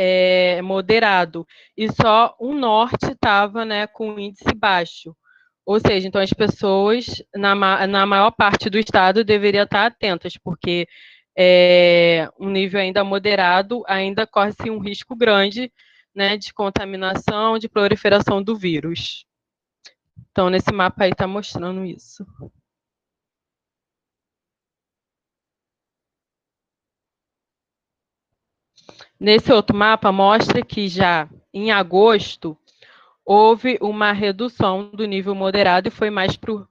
S2: moderado, e só o norte estava, né, com índice baixo. Ou seja, então as pessoas, na maior parte do estado, deveriam estar atentas, porque um nível ainda moderado, ainda corre-se um risco grande, né, de contaminação, de proliferação do vírus. Então, nesse mapa aí está mostrando isso. Nesse outro mapa, mostra que já em agosto houve uma redução do nível moderado e foi mais para o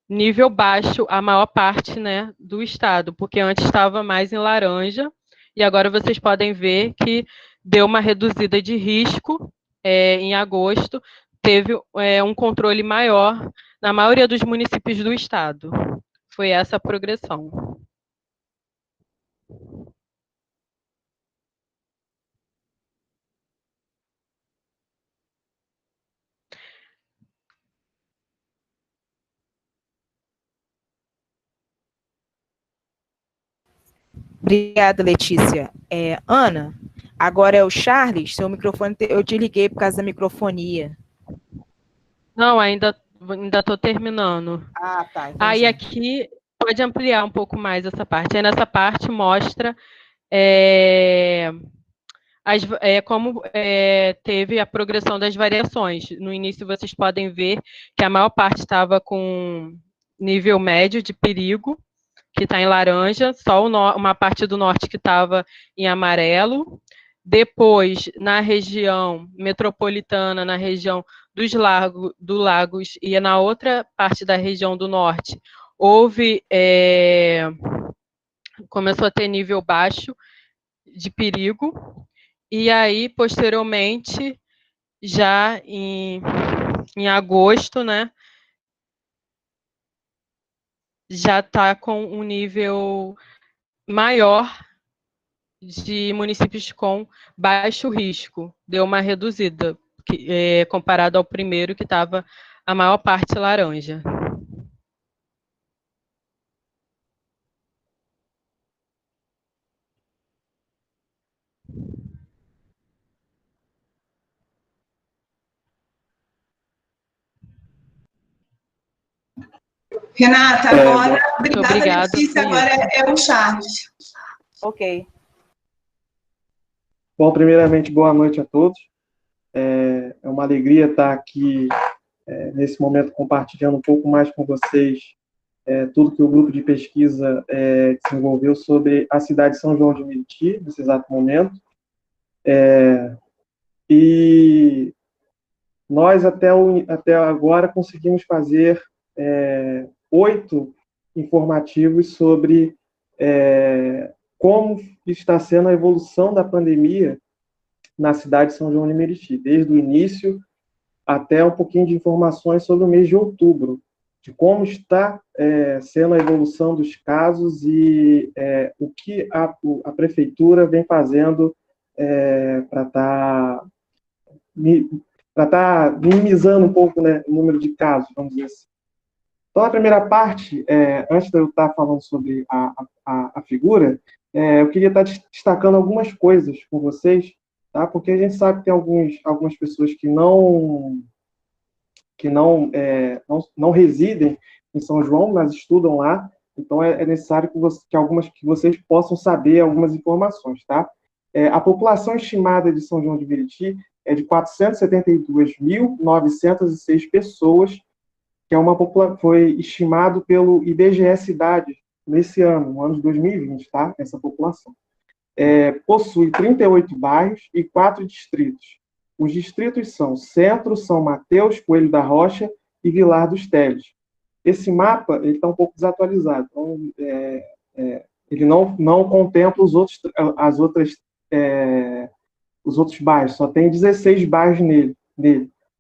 S2: nível baixo a maior parte, né, do estado, porque antes estava mais em laranja, e agora vocês podem ver que deu uma reduzida de risco em agosto, teve um controle maior na maioria dos municípios do estado. Foi essa a progressão.
S3: Obrigada, Letícia. Ana, agora é o Charles, seu microfone, eu te liguei por causa da microfonia.
S2: Não, ainda estou terminando.
S3: Ah, tá. Então
S2: Aí aqui, pode ampliar um pouco mais essa parte. Aí nessa parte mostra como teve a progressão das variações. No início, vocês podem ver que a maior parte estava com nível médio de perigo, que está em laranja, só uma parte do norte que estava em amarelo. Depois, na região metropolitana, na região do Lagos e na outra parte da região do norte, começou a ter nível baixo de perigo, e aí, posteriormente, já em agosto, né, já está com um nível maior de municípios com baixo risco, deu uma reduzida, comparado ao primeiro, que estava a maior parte laranja.
S1: Renata, agora, obrigada, Letícia, agora é o Charles.
S3: Ok.
S4: Bom, primeiramente, boa noite a todos. É uma alegria estar aqui nesse momento compartilhando um pouco mais com vocês tudo que o grupo de pesquisa desenvolveu sobre a cidade de São João de Meriti, nesse exato momento. E nós, até agora, conseguimos fazer 8 informativos sobre como está sendo a evolução da pandemia na cidade de São João de Meriti, desde o início até um pouquinho de informações sobre o mês de outubro, de como está sendo a evolução dos casos e o que a prefeitura vem fazendo para estar minimizando um pouco, né, o número de casos, vamos dizer assim. Então, a primeira parte, antes de eu estar falando sobre a figura, eu queria estar destacando algumas coisas com vocês, tá? Porque a gente sabe que tem algumas pessoas que não residem em São João, mas estudam lá, então é necessário que vocês possam saber algumas informações, tá? A população estimada de São João de Meriti é de 472.906 pessoas, que foi estimado pelo IBGE Cidade nesse ano, no ano de 2020, tá? Essa população. Possui 38 bairros e 4 distritos. Os distritos são Centro, São Mateus, Coelho da Rocha e Vilar dos Teles. Esse mapa está um pouco desatualizado, então, ele não contempla os outros bairros, só tem 16 bairros nele,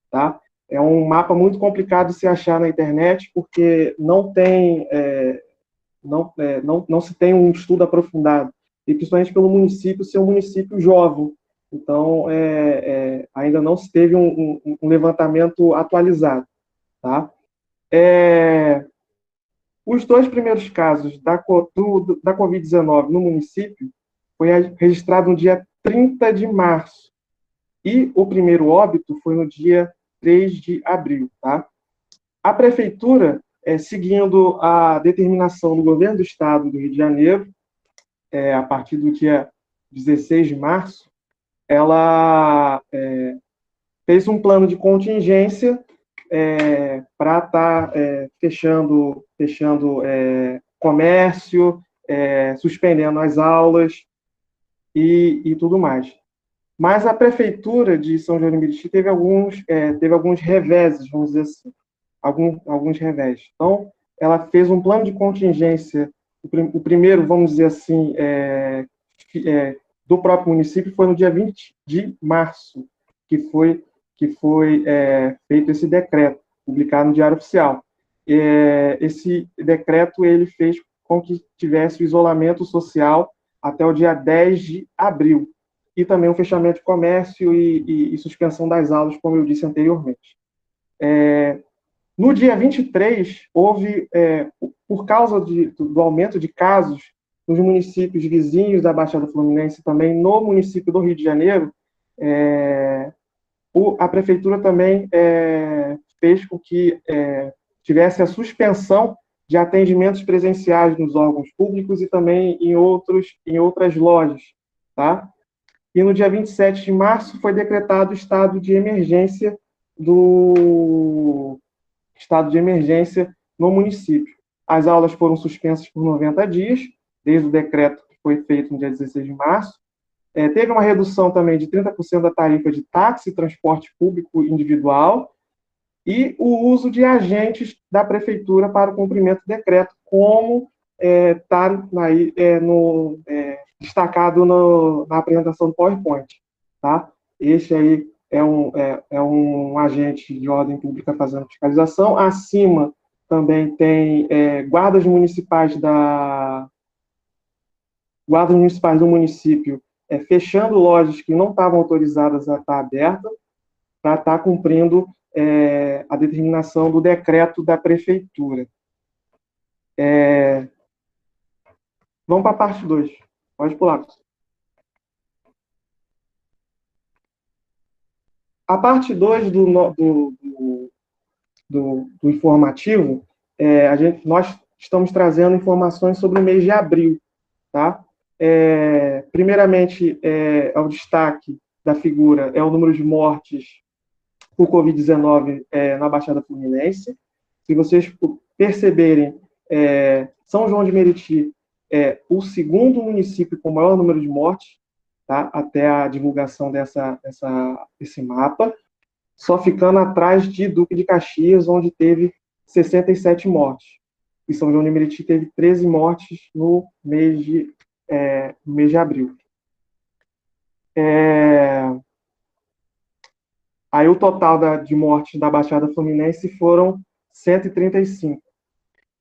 S4: tá? É um mapa muito complicado de se achar na internet, porque não se tem um estudo aprofundado, e principalmente pelo município ser um município jovem. Então, ainda não se teve um levantamento atualizado. Tá? Os 2 primeiros casos da Covid-19 no município foi registrado no dia 30 de março, e o primeiro óbito foi no dia 3 de abril. Tá? A prefeitura, seguindo a determinação do governo do estado do Rio de Janeiro, a partir do dia 16 de março, ela fez um plano de contingência para estar fechando comércio, suspendendo as aulas e tudo mais. Mas a prefeitura de São João de Meriti teve alguns reveses, vamos dizer assim, alguns revés. Então, ela fez um plano de contingência. O primeiro, vamos dizer assim, do próprio município foi no dia 20 de março, que foi feito esse decreto, publicado no Diário Oficial. Esse decreto ele fez com que tivesse o isolamento social até o dia 10 de abril, e também o fechamento de comércio e suspensão das aulas, como eu disse anteriormente. No dia 23, houve, por causa do aumento de casos nos municípios vizinhos da Baixada Fluminense, também no município do Rio de Janeiro, a prefeitura também fez com que tivesse a suspensão de atendimentos presenciais nos órgãos públicos e também em outras lojas, tá? E no dia 27 de março foi decretado o estado de emergência no município. As aulas foram suspensas por 90 dias, desde o decreto que foi feito no dia 16 de março. Teve uma redução também de 30% da tarifa de táxi e transporte público individual e o uso de agentes da prefeitura para o cumprimento do decreto, como está destacado na apresentação do PowerPoint. Tá? Este aí é um agente de ordem pública fazendo fiscalização. Acima também tem guardas municipais do município fechando lojas que não estavam autorizadas a estar abertas para estar cumprindo a determinação do decreto da prefeitura. Vamos para a parte 2. Pode pular. A parte 2 do informativo, nós estamos trazendo informações sobre o mês de abril. Tá? Primeiramente, o destaque da figura é o número de mortes por Covid-19 na Baixada Fluminense. Se vocês perceberem, São João de Meriti é o segundo município com o maior número de mortes, tá? Até a divulgação desse mapa, só ficando atrás de Duque de Caxias, onde teve 67 mortes. E São João de Meriti teve 13 mortes no mês de abril. Aí o total de mortes da Baixada Fluminense foram 135.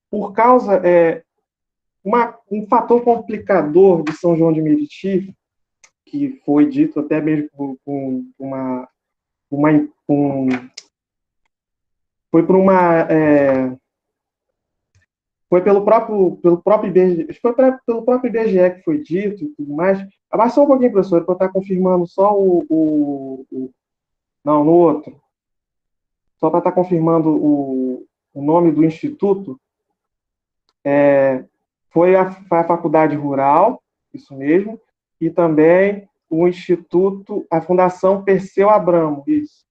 S4: Por causa, um fator complicador de São João de Meriti, que foi dito até mesmo foi pelo próprio IBGE, pelo próprio IBGE que foi dito e tudo mais. Abaixa só um pouquinho, professor, para eu estar confirmando só não, no outro. Só para estar confirmando o nome do instituto. Foi a Faculdade Rural, isso mesmo, e também o Instituto, a Fundação Perseu Abramo, isso.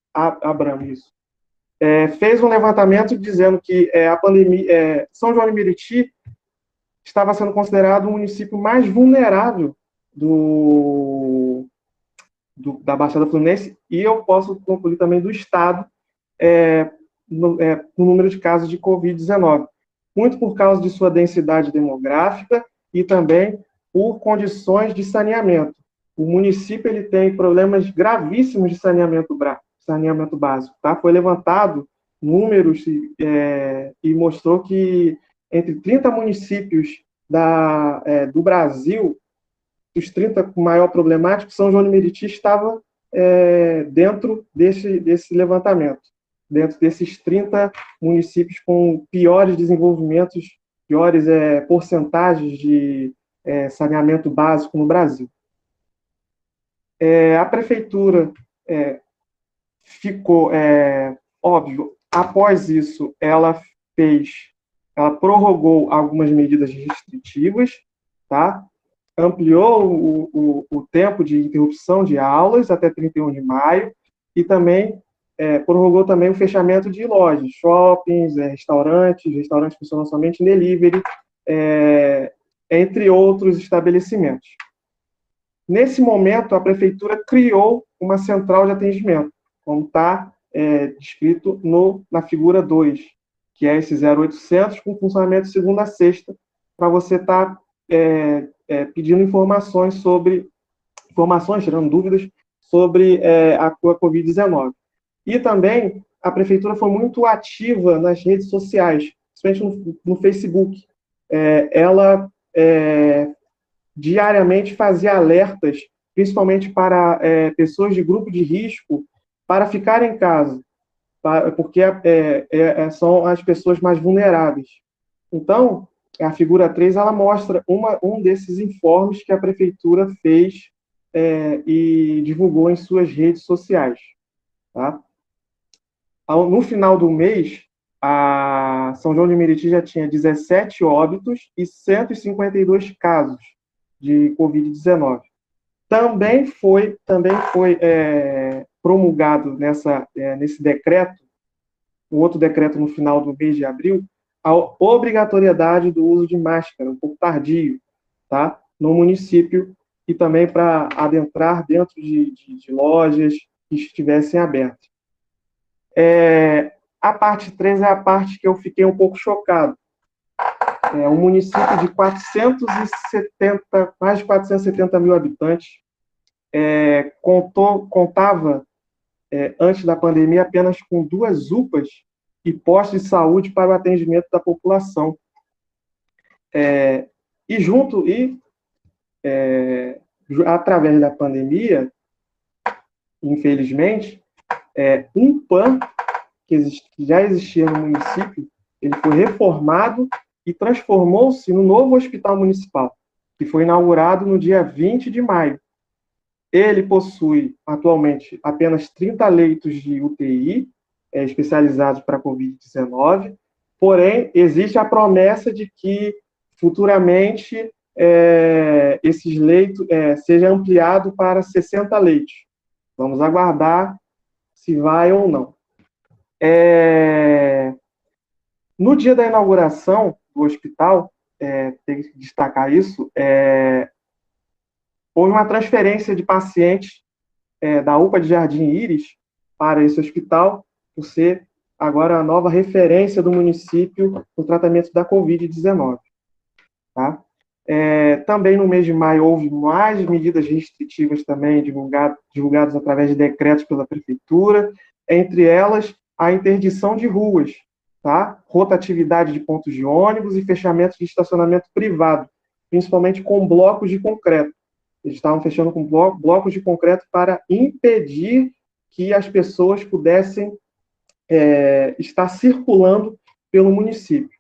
S4: Fez um levantamento dizendo que a pandemia, São João de Meriti estava sendo considerado o município mais vulnerável da Baixada Fluminense, e eu posso concluir também do estado no número de casos de Covid-19, muito por causa de sua densidade demográfica e também por condições de saneamento. O município ele tem problemas gravíssimos de saneamento básico. Tá? Foi levantado números e mostrou que entre 30 municípios do Brasil, os 30 maior problemáticos, São João de Meriti estava dentro desse levantamento, dentro desses 30 municípios com piores desenvolvimentos, piores porcentagens de saneamento básico no Brasil. A prefeitura ficou, óbvio, após isso, ela prorrogou algumas medidas restritivas, tá? ampliou o tempo de interrupção de aulas até 31 de maio e também prorrogou também o fechamento de lojas, shoppings, restaurantes funcionam somente em delivery, entre outros estabelecimentos. Nesse momento, a Prefeitura criou uma central de atendimento, como está descrito na figura 2, que é esse 0800, com funcionamento de segunda a sexta, para você estar pedindo informações, tirando dúvidas sobre a Covid-19. E também a Prefeitura foi muito ativa nas redes sociais, principalmente no Facebook. Ela diariamente fazia alertas, principalmente para pessoas de grupo de risco, para ficar em casa, porque são as pessoas mais vulneráveis. Então, a figura 3, ela mostra um desses informes que a Prefeitura fez e divulgou em suas redes sociais. Tá? No final do mês, a São João de Meriti já tinha 17 óbitos e 152 casos de Covid-19. Também foi promulgado nesse decreto, um outro decreto no final do mês de abril, a obrigatoriedade do uso de máscara, um pouco tardio, tá? No município, e também para adentrar dentro de lojas que estivessem abertas. A parte 3 é a parte que eu fiquei um pouco chocado. Um município de mais de 470 mil habitantes, contava, antes da pandemia, apenas com 2 UPAs e postos de saúde para o atendimento da população. Através da pandemia, infelizmente, um PAN que já existia no município, ele foi reformado e transformou-se no novo hospital municipal, que foi inaugurado no dia 20 de maio. Ele possui, atualmente, apenas 30 leitos de UTI, especializados para a Covid-19, porém, existe a promessa de que, futuramente, esses leitos seja ampliado para 60 leitos. Vamos aguardar se vai ou não. No dia da inauguração do hospital, tem que destacar isso, houve uma transferência de pacientes da UPA de Jardim Íris para esse hospital, por ser agora a nova referência do município no tratamento da Covid-19. Tá? Também no mês de maio houve mais medidas restritivas também divulgadas através de decretos pela Prefeitura, entre elas a interdição de ruas, tá? Rotatividade de pontos de ônibus e fechamento de estacionamento privado, principalmente com blocos de concreto. Eles estavam fechando com blocos de concreto para impedir que as pessoas pudessem estar circulando pelo município.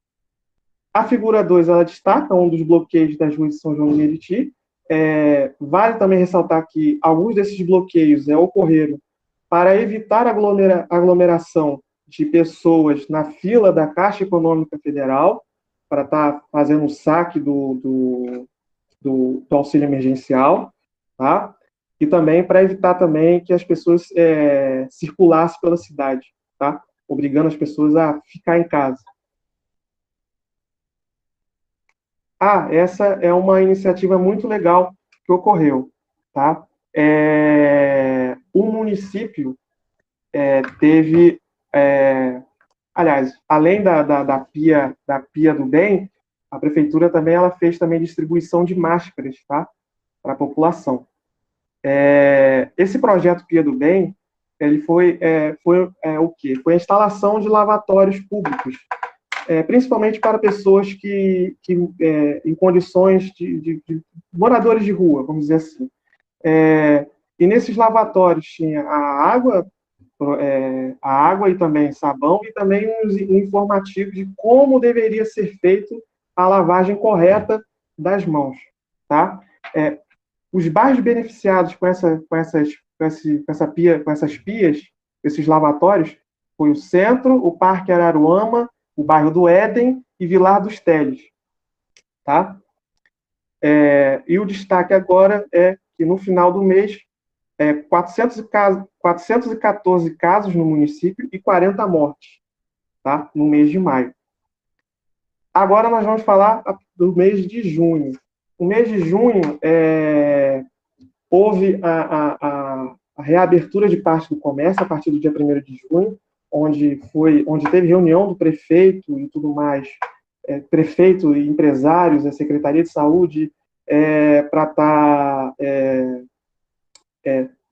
S4: A figura 2, ela destaca um dos bloqueios das ruas de São João do Meriti. Vale também ressaltar que alguns desses bloqueios ocorreram para evitar a aglomeração de pessoas na fila da Caixa Econômica Federal, para estar fazendo o saque do auxílio emergencial, tá? E também para evitar também que as pessoas circulassem pela cidade, tá? Obrigando as pessoas a ficar em casa. Essa é uma iniciativa muito legal que ocorreu, tá? O município teve, aliás, além da Pia do Bem, a prefeitura também fez também distribuição de máscaras, tá? Para a população. Esse projeto Pia do Bem, ele foi o quê? Foi a instalação de lavatórios públicos, principalmente para pessoas que em condições de moradores de rua, vamos dizer assim. E nesses lavatórios tinha a água e também sabão, e também um informativo de como deveria ser feito a lavagem correta das mãos, tá? Os bairros beneficiados com essas pias, esses lavatórios, foi o Centro, o Parque Araruama, o bairro do Éden e Vilar dos Teles, tá? E o destaque agora é que no final do mês, 414 casos no município e 40 mortes, tá? No mês de maio. Agora nós vamos falar do mês de junho. O mês de junho houve a reabertura de parte do comércio a partir do dia 1º de junho, onde teve reunião do prefeito e tudo mais, prefeito e empresários, a Secretaria de Saúde, para estar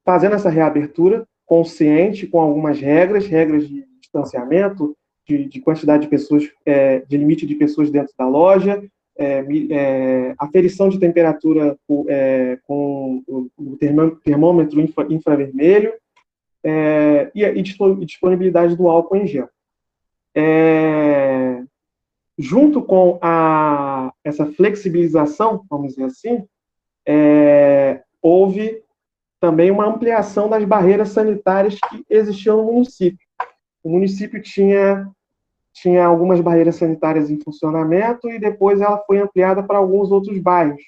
S4: fazendo essa reabertura consciente, com algumas regras de distanciamento, de quantidade de pessoas, de limite de pessoas dentro da loja, aferição de temperatura com o termômetro infravermelho, e disponibilidade do álcool em gel. Junto com essa flexibilização, vamos dizer assim, houve também uma ampliação das barreiras sanitárias que existiam no município. O município tinha algumas barreiras sanitárias em funcionamento e depois ela foi ampliada para alguns outros bairros.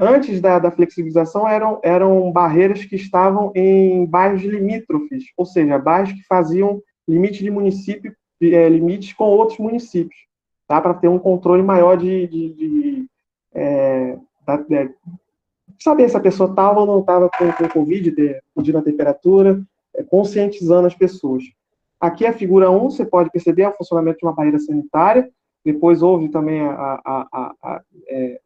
S4: Antes da flexibilização, eram barreiras que estavam em bairros limítrofes, ou seja, bairros que faziam limite de município, limites com outros municípios, tá? Para ter um controle maior de saber se a pessoa estava ou não estava com Covid, medindo a temperatura, conscientizando as pessoas. Aqui a figura 1, você pode perceber o funcionamento de uma barreira sanitária. Depois houve também,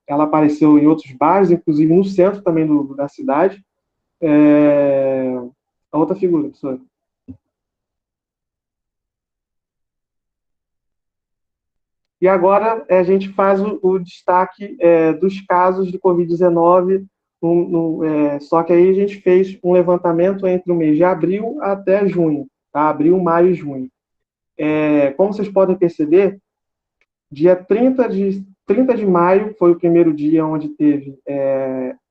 S4: ela apareceu em outros bairros, inclusive no centro também da cidade. A outra figura, professor. E agora a gente faz o destaque dos casos de Covid-19, só que aí a gente fez um levantamento entre o mês de abril até junho, tá? Abril, maio e junho. Como vocês podem perceber, dia 30 de maio foi o primeiro dia onde teve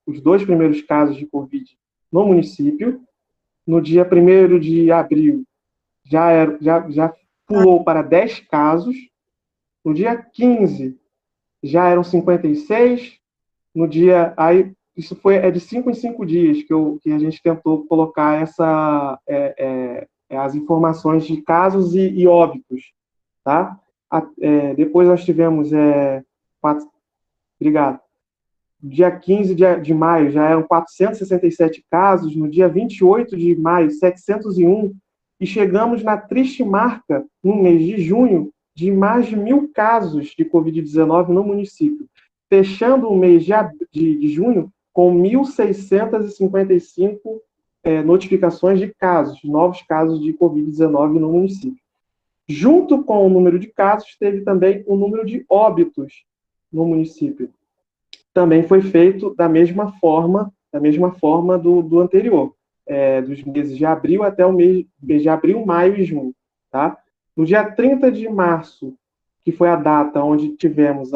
S4: os 2 primeiros casos de Covid no município. No dia 1º de abril, já pulou para 10 casos. No dia 15, já eram 56. No dia... Isso é de 5 em 5 dias que a gente tentou colocar as informações de casos e óbitos, tá? Depois nós tivemos... Obrigado. Dia 15 de maio já eram 467 casos, no dia 28 de maio, 701, e chegamos na triste marca, no mês de junho, de mais de 1.000 casos de Covid-19 no município, fechando o mês de junho com 1.655 notificações de novos casos de Covid-19 no município. Junto com o número de casos, teve também o número de óbitos no município. Também foi feito da mesma forma do anterior, dos meses de abril até o mês de abril, maio e junho, tá? No dia 30 de março, que foi a data onde tivemos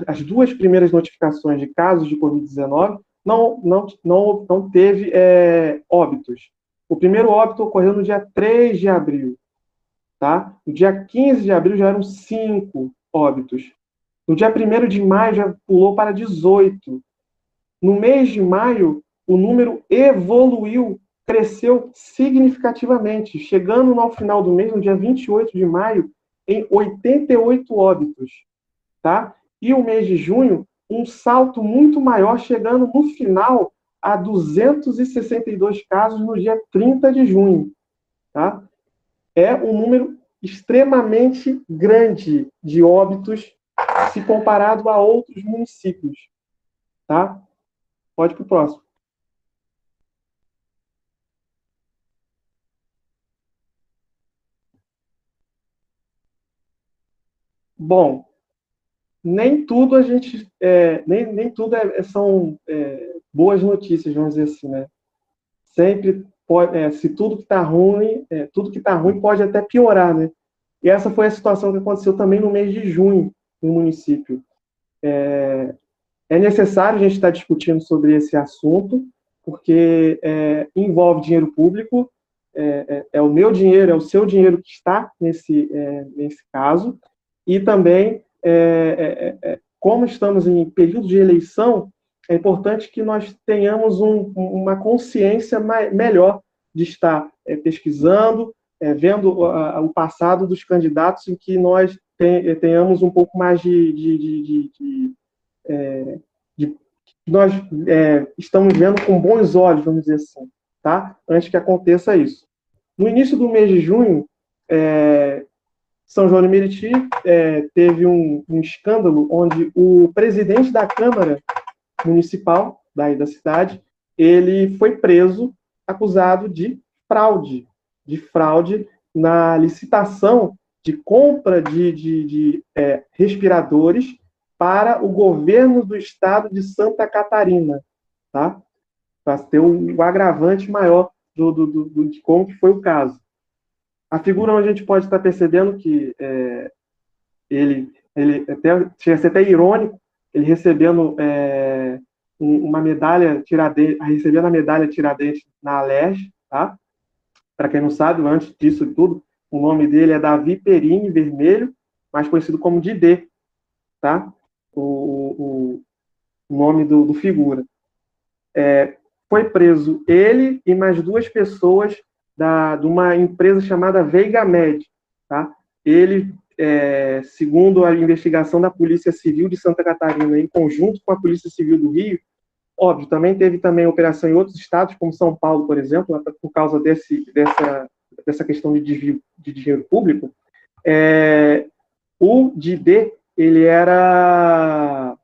S4: as 2 primeiras notificações de casos de Covid-19, não teve óbitos. O primeiro óbito ocorreu no dia 3 de abril. Tá? No dia 15 de abril já eram 5 óbitos. No dia 1º de maio já pulou para 18. No mês de maio, o número evoluiu, cresceu significativamente, chegando no final do mês, no dia 28 de maio, em 88 óbitos. Tá? E o mês de junho, um salto muito maior, chegando no final a 262 casos no dia 30 de junho. Tá? É um número extremamente grande de óbitos se comparado a outros municípios. Tá? Pode ir para o próximo. Bom, nem tudo nem tudo são boas notícias, vamos dizer assim, né? Sempre pode, se tudo que está ruim, pode até piorar, né? E essa foi a situação que aconteceu também no mês de junho no município. É necessário a gente estar discutindo sobre esse assunto, porque envolve dinheiro público, é o meu dinheiro, é o seu dinheiro que está nesse caso, e também como estamos em período de eleição, é importante que nós tenhamos uma consciência melhor de estar pesquisando, vendo o passado dos candidatos, em que nós tenhamos um pouco mais nós estamos vendo com bons olhos, vamos dizer assim, tá? Antes que aconteça isso. No início do mês de junho, São João de Meriti teve um escândalo onde o presidente da Câmara Municipal da cidade, ele foi preso, acusado de fraude na licitação de compra de respiradores para o governo do estado de Santa Catarina, tá? Para ter um agravante maior de como que foi o caso. A figura onde a gente pode estar percebendo que ele até chega a ser até irônico, ele recebendo uma medalha Tiradentes, recebendo a medalha Tiradentes na Alerj, tá? Para quem não sabe, antes disso tudo, o nome dele é Davi Perini Vermelho, mais conhecido como Didê, tá? O nome do figura. Foi preso ele e mais 2 pessoas de uma empresa chamada Veiga Med, tá? Ele, segundo a investigação da Polícia Civil de Santa Catarina, em conjunto com a Polícia Civil do Rio, óbvio, teve também operação em outros estados, como São Paulo, por exemplo, por causa dessa questão de desvio de dinheiro público. O Didê, ele era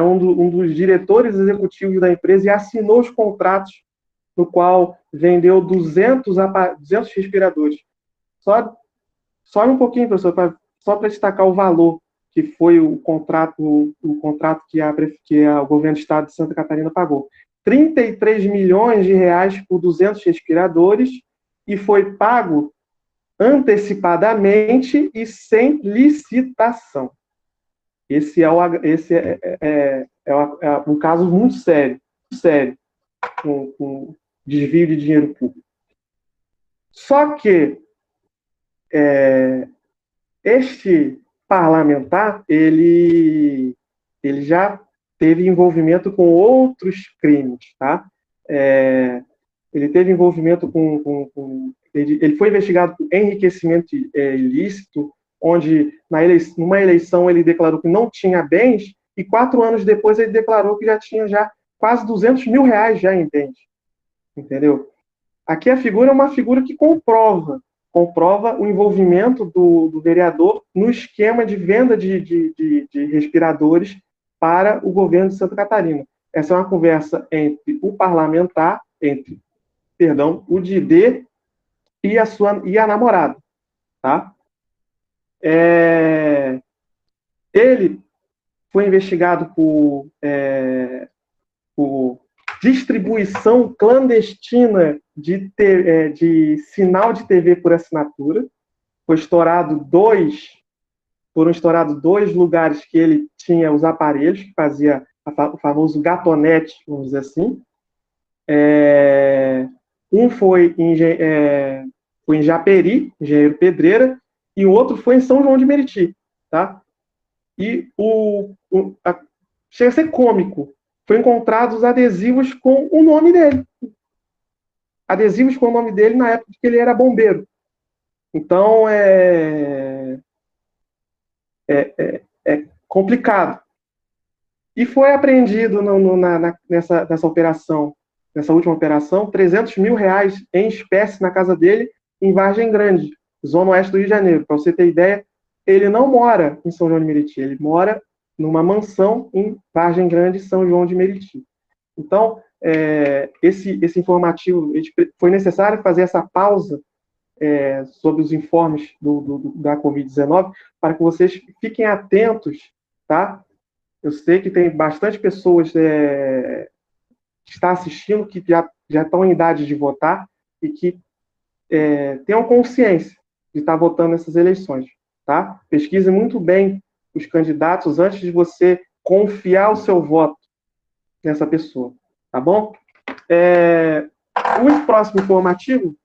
S4: um dos diretores executivos da empresa e assinou os contratos no qual vendeu 200 respiradores. Só um pouquinho, professor, só para destacar o valor que foi o contrato que o governo do estado de Santa Catarina pagou. 33 milhões de reais por 200 respiradores e foi pago antecipadamente e sem licitação. Esse é um caso muito sério, com desvio de dinheiro público. Só que este parlamentar, ele já teve envolvimento com outros crimes, tá? Ele teve envolvimento ele foi investigado por enriquecimento ilícito, onde numa eleição ele declarou que não tinha bens, e 4 anos depois ele declarou que já tinha quase 200 mil reais já em bens. Entendeu? Aqui a figura é uma figura que comprova o envolvimento do vereador no esquema de venda de respiradores para o governo de Santa Catarina. Essa é uma conversa entre o parlamentar, o Didê e a namorada, tá? Ele foi investigado por distribuição clandestina de sinal de TV por assinatura. Foram estourados 2 lugares que ele tinha os aparelhos, que fazia o famoso gatonete, vamos dizer assim. Um foi em Japeri, Engenheiro Pedreira, e o outro foi em São João de Meriti, tá? E chega a ser cômico. Foi encontrados adesivos com o nome dele. Adesivos com o nome dele na época que ele era bombeiro. Então, é complicado. E foi apreendido nessa operação, nessa última operação, 300 mil reais em espécie na casa dele, em Vargem Grande, zona oeste do Rio de Janeiro. Para você ter ideia, ele não mora em São João de Meriti, ele mora numa mansão em Vargem Grande, São João de Meriti. Então, esse informativo, foi necessário fazer essa pausa sobre os informes da Covid-19 para que vocês fiquem atentos, tá? Eu sei que tem bastante pessoas que estão assistindo que já estão em idade de votar e que tenham consciência de estar votando nessas eleições, tá? Pesquise muito bem os candidatos antes de você confiar o seu voto nessa pessoa, tá bom? O próximo informativo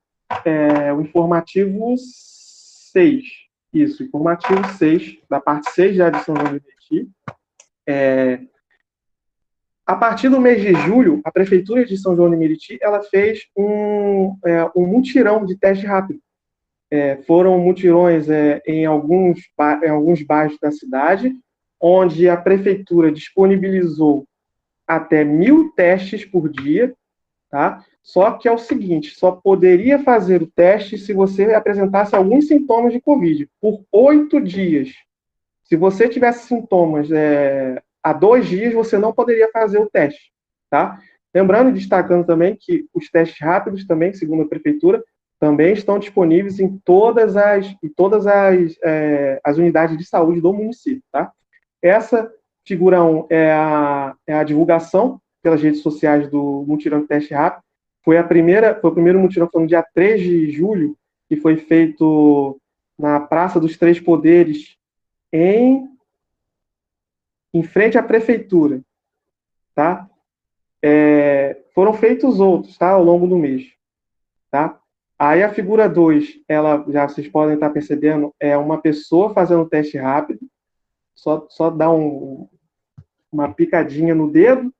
S4: é o informativo 6. Isso, informativo 6, da parte 6 da edição do Meriti. A partir do mês de julho, a Prefeitura de São João de Meriti, ela fez um mutirão de teste rápido. Foram mutirões em alguns bairros da cidade, onde a Prefeitura disponibilizou até 1.000 testes por dia, tá? Só que é o seguinte, só poderia fazer o teste se você apresentasse alguns sintomas de Covid, por 8 dias. Se você tivesse sintomas há 2 dias, você não poderia fazer o teste, tá? Lembrando e destacando também que os testes rápidos também, segundo a Prefeitura, também estão disponíveis em todas as unidades de saúde do município, tá? Essa figura 1 é a divulgação pelas redes sociais do mutirão de teste rápido. Foi o primeiro mutirão, foi no dia 3 de julho, que foi feito na Praça dos Três Poderes, em frente à prefeitura, tá? Foram feitos outros, tá? Ao longo do mês, tá? Aí a figura 2, ela, já vocês podem estar percebendo, é uma pessoa fazendo o teste rápido, só dar uma picadinha no dedo,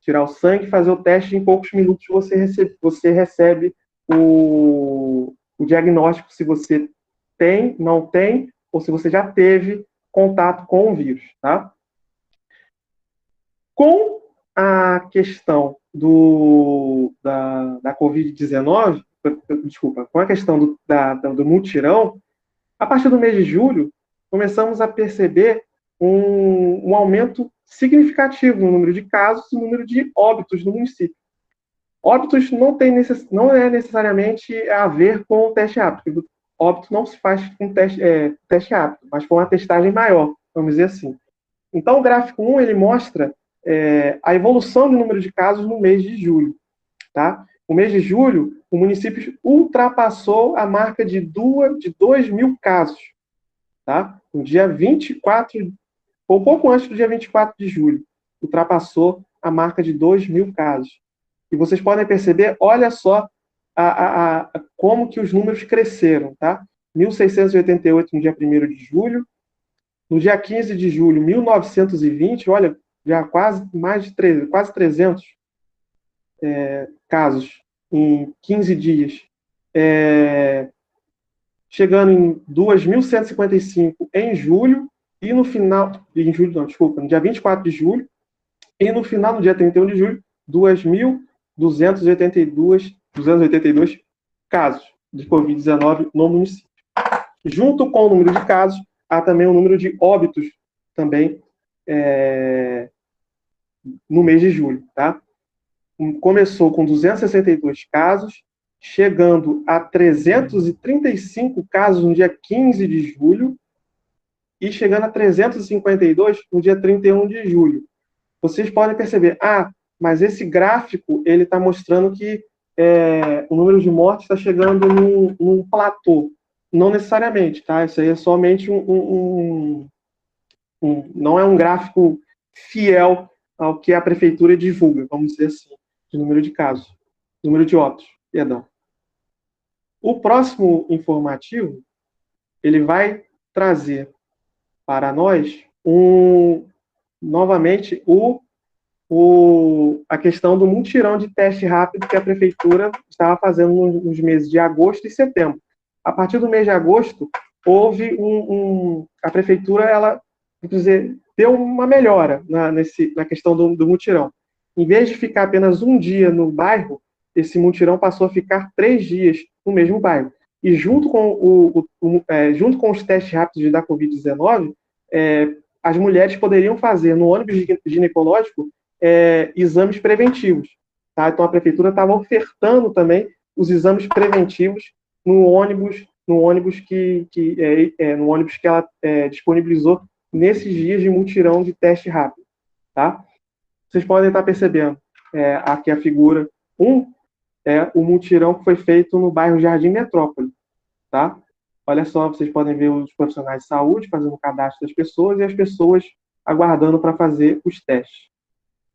S4: tirar o sangue, fazer o teste, em poucos minutos você recebe o diagnóstico se você tem, não tem, ou se você já teve contato com o vírus, tá? Com a questão da Covid-19, desculpa, com a questão do mutirão, a partir do mês de julho, começamos a perceber um aumento significativo no número de casos e no número de óbitos no município. Óbitos não é necessariamente a ver com o teste rápido. Óbito não se faz com teste rápido, mas com uma testagem maior, vamos dizer assim. Então, o gráfico 1, ele mostra a evolução do número de casos no mês de julho, tá? No mês de julho, o município ultrapassou a marca de 2.000 casos, tá? No dia 24, ou pouco antes do dia 24 de julho, ultrapassou a marca de 2.000 casos. E vocês podem perceber, olha só como que os números cresceram, tá? 1.688 no dia 1º de julho, no dia 15 de julho, 1.920, olha, já quase 300 casos em 15 dias. Chegando em 2.155 em julho, e no final, no dia 24 de julho, e no final, no dia 31 de julho, 2.282 casos de Covid-19 no município. Junto com o número de casos, há também o número de óbitos também no mês de julho, tá? Começou com 262 casos, chegando a 335 casos no dia 15 de julho e chegando a 352 no dia 31 de julho. Vocês podem perceber, mas esse gráfico ele está mostrando que o número de mortes está chegando num platô. Não necessariamente, tá? Isso aí é somente não é um gráfico fiel ao que a prefeitura divulga, vamos dizer assim, de número de casos, número de óbitos, perdão. O próximo informativo, ele vai trazer para nós novamente a questão do mutirão de teste rápido que a prefeitura estava fazendo nos meses de agosto e setembro. A partir do mês de agosto, houve a prefeitura, ela, deu uma melhora na questão do mutirão. Em vez de ficar apenas um dia no bairro, esse mutirão passou a ficar 3 dias no mesmo bairro. E junto com os testes rápidos da Covid-19, as mulheres poderiam fazer no ônibus ginecológico exames preventivos. Tá? Então, a prefeitura estava ofertando também os exames preventivos no ônibus que ela disponibilizou nesses dias de mutirão de teste rápido. Tá? Vocês podem estar percebendo aqui a figura 1 é o mutirão que foi feito no bairro Jardim Metrópole. Tá? Olha só, vocês podem ver os profissionais de saúde fazendo o cadastro das pessoas e as pessoas aguardando para fazer os testes.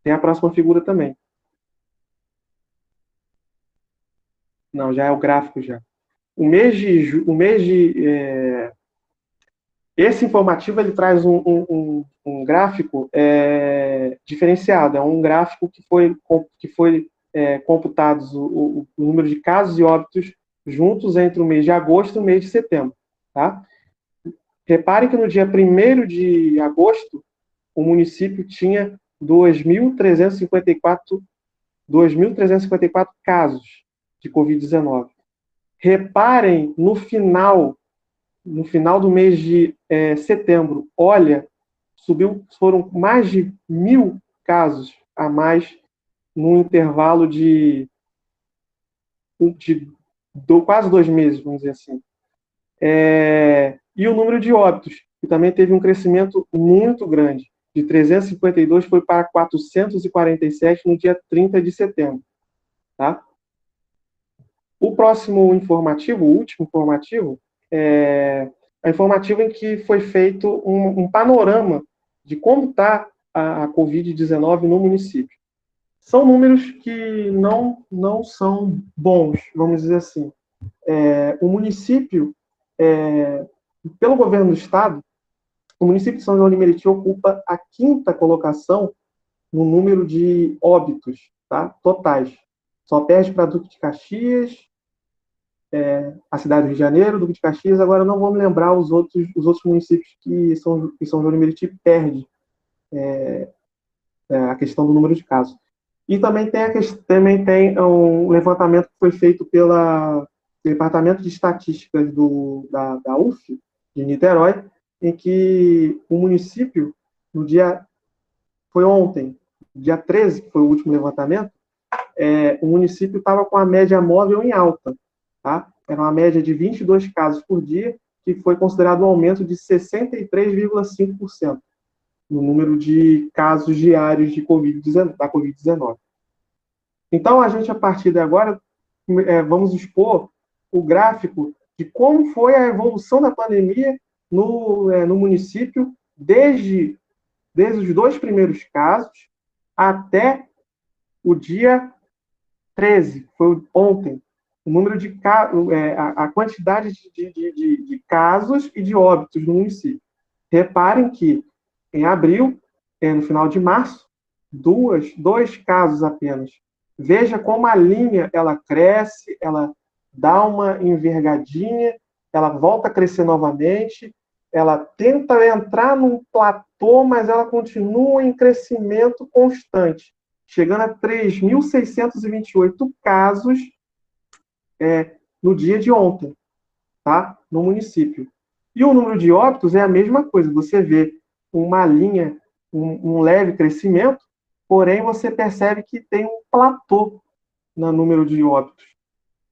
S4: Tem a próxima figura também. Não, já é o gráfico já. esse informativo ele traz um gráfico diferenciado. É um gráfico que foi computados o número de casos e óbitos juntos entre o mês de agosto e o mês de setembro. Tá? Reparem que no dia 1º de agosto, o município tinha 2.354 casos de Covid-19. Reparem no final do mês de setembro, olha, foram mais de 1.000 casos a mais num intervalo de quase 2 meses, vamos dizer assim. E o número de óbitos, que também teve um crescimento muito grande, de 352 foi para 447 no dia 30 de setembro. Tá? O próximo informativo, o último informativo, é a informativa em que foi feito um panorama de como está a Covid-19 no município. São números que não são bons, vamos dizer assim. O município, pelo governo do estado, o município de São João de Meriti ocupa a 5ª colocação no número de óbitos, tá? Totais. Só perde para Duque de Caxias, a cidade do Rio de Janeiro, Duque de Caxias. Agora não vou me lembrar os outros municípios que São João de Meriti perde a questão do número de casos. E também tem um levantamento que foi feito pelo Departamento de Estatísticas da UF, de Niterói, em que o município, foi ontem, dia 13, que foi o último levantamento, o município estava com a média móvel em alta. Tá? Era uma média de 22 casos por dia, que foi considerado um aumento de 63,5% no número de casos diários da Covid-19. Então, a gente, a partir de agora, vamos expor o gráfico de como foi a evolução da pandemia no município, desde os 2 primeiros casos até o dia 13, que foi ontem. O número de a quantidade de casos e de óbitos no município. Reparem que em abril, no final de março, 2 casos apenas. Veja como a linha ela cresce, ela dá uma envergadinha, ela volta a crescer novamente, ela tenta entrar num platô, mas ela continua em crescimento constante, chegando a 3.628 casos no dia de ontem, tá? No município. E o número de óbitos é a mesma coisa, você vê uma linha, um leve crescimento, porém você percebe que tem um platô no número de óbitos,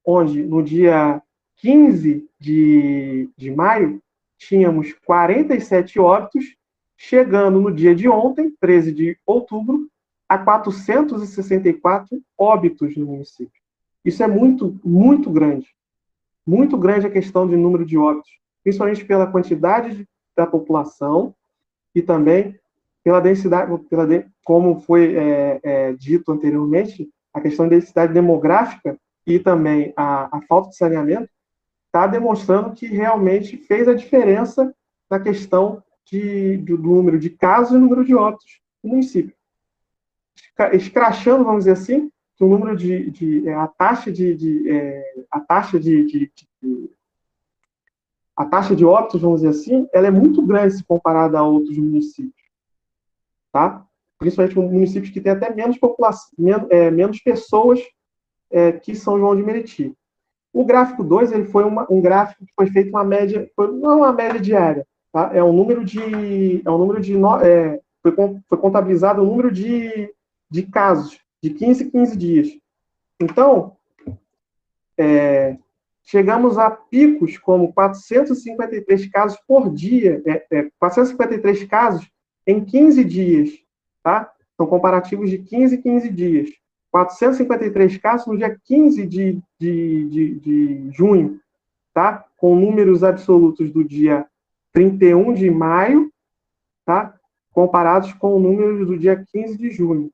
S4: onde no dia 15 de maio tínhamos 47 óbitos, chegando no dia de ontem, 13 de outubro, a 464 óbitos no município. Isso é muito, muito grande. Muito grande a questão de número de óbitos, principalmente pela quantidade da população e também pela densidade, como foi dito anteriormente, a questão da densidade demográfica e também a falta de saneamento está demonstrando que realmente fez a diferença na questão do número de casos e número de óbitos no município. Escrachando, vamos dizer assim, que o número a taxa de óbitos, vamos dizer assim, ela é muito grande se comparada a outros municípios, tá? Principalmente municípios que têm até menos população, menos pessoas que São João de Meriti. O gráfico 2, ele foi um gráfico que foi feito uma média, não uma média diária, tá? Foi contabilizado o número de casos de 15 em 15 dias. Então, chegamos a picos como 453 casos por dia, 453 casos em 15 dias, tá? São comparativos de 15 em 15 dias. 453 casos no dia 15 de junho, tá? Com números absolutos do dia 31 de maio, tá? Comparados com o número do dia 15 de junho.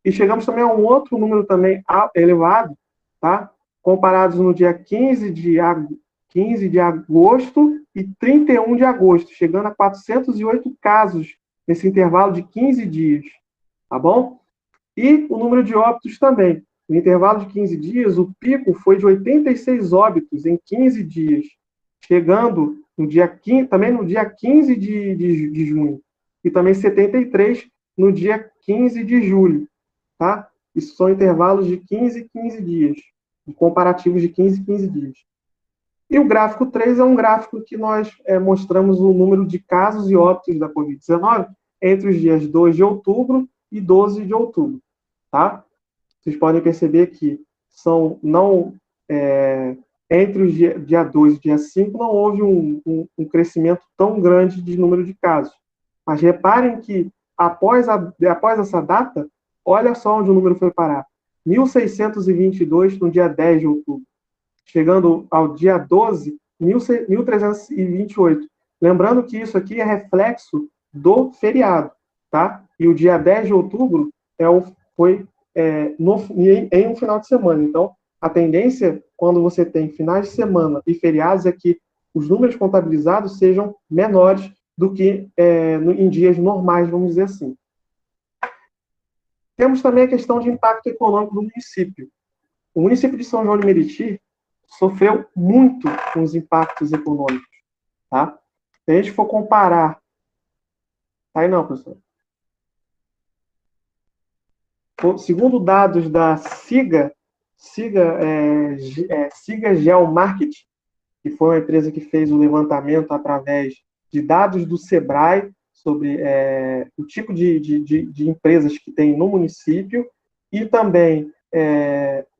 S4: E chegamos também a um outro número também elevado, tá? Comparados no dia 15 15 de agosto e 31 de agosto, chegando a 408 casos nesse intervalo de 15 dias, tá bom? E o número de óbitos também. No intervalo de 15 dias, o pico foi de 86 óbitos em 15 dias, chegando no dia 15, também no dia 15 de junho, e também 73 no dia 15 de julho, tá? Isso são intervalos de 15 em 15 dias, comparativos de 15 em 15 dias. E o gráfico 3 é um gráfico que nós mostramos o número de casos e óbitos da Covid-19 entre os dias 2 de outubro e 12 de outubro, tá? Vocês podem perceber que entre os dia 2 e dia 5 não houve um crescimento tão grande de número de casos. Mas reparem que após essa data, olha só onde o número foi parar. 1.622 no dia 10 de outubro. Chegando ao dia 12, 1.328. Lembrando que isso aqui é reflexo do feriado, tá? E o dia 10 de outubro foi em um final de semana. Então, a tendência, quando você tem finais de semana e feriados, é que os números contabilizados sejam menores do que em dias normais, vamos dizer assim. Temos também a questão de impacto econômico do município. O município de São João de Meriti sofreu muito com os impactos econômicos, tá? Se a gente for comparar... Tá aí não, professor. Segundo dados da SIGA Geomarketing, que foi uma empresa que fez o levantamento através de dados do SEBRAE sobre o tipo de empresas que tem no município e também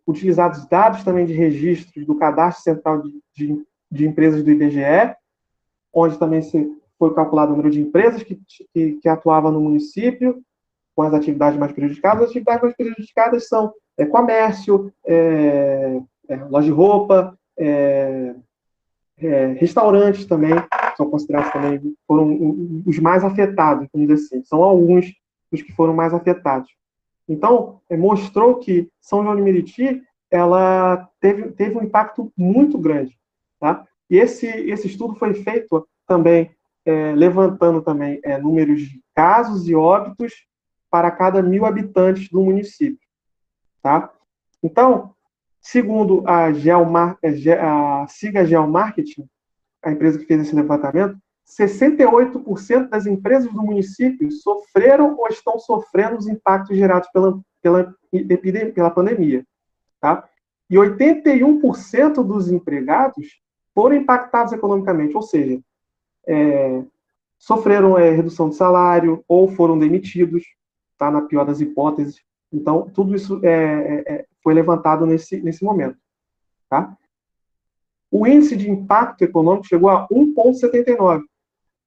S4: utilizados dados também de registros do Cadastro Central de Empresas do IBGE, onde também foi calculado o número de empresas que atuavam no município com as atividades mais prejudicadas. As atividades mais prejudicadas são comércio, loja de roupa, restaurantes também, são considerados também, foram os mais afetados, vamos dizer assim. São alguns dos que foram mais afetados. Então, mostrou que São João de Meriti, ela teve um impacto muito grande, tá? E esse estudo foi feito também, levantando também números de casos e óbitos para cada 1.000 habitantes do município, tá? Então, segundo a SIGA Geomarketing, a empresa que fez esse levantamento, 68% das empresas do município sofreram ou estão sofrendo os impactos gerados pela pandemia, tá? E 81% dos empregados foram impactados economicamente, ou seja, sofreram redução de salário ou foram demitidos, tá? Na pior das hipóteses. Então, tudo isso foi levantado nesse momento, tá? O índice de impacto econômico chegou a 1,79.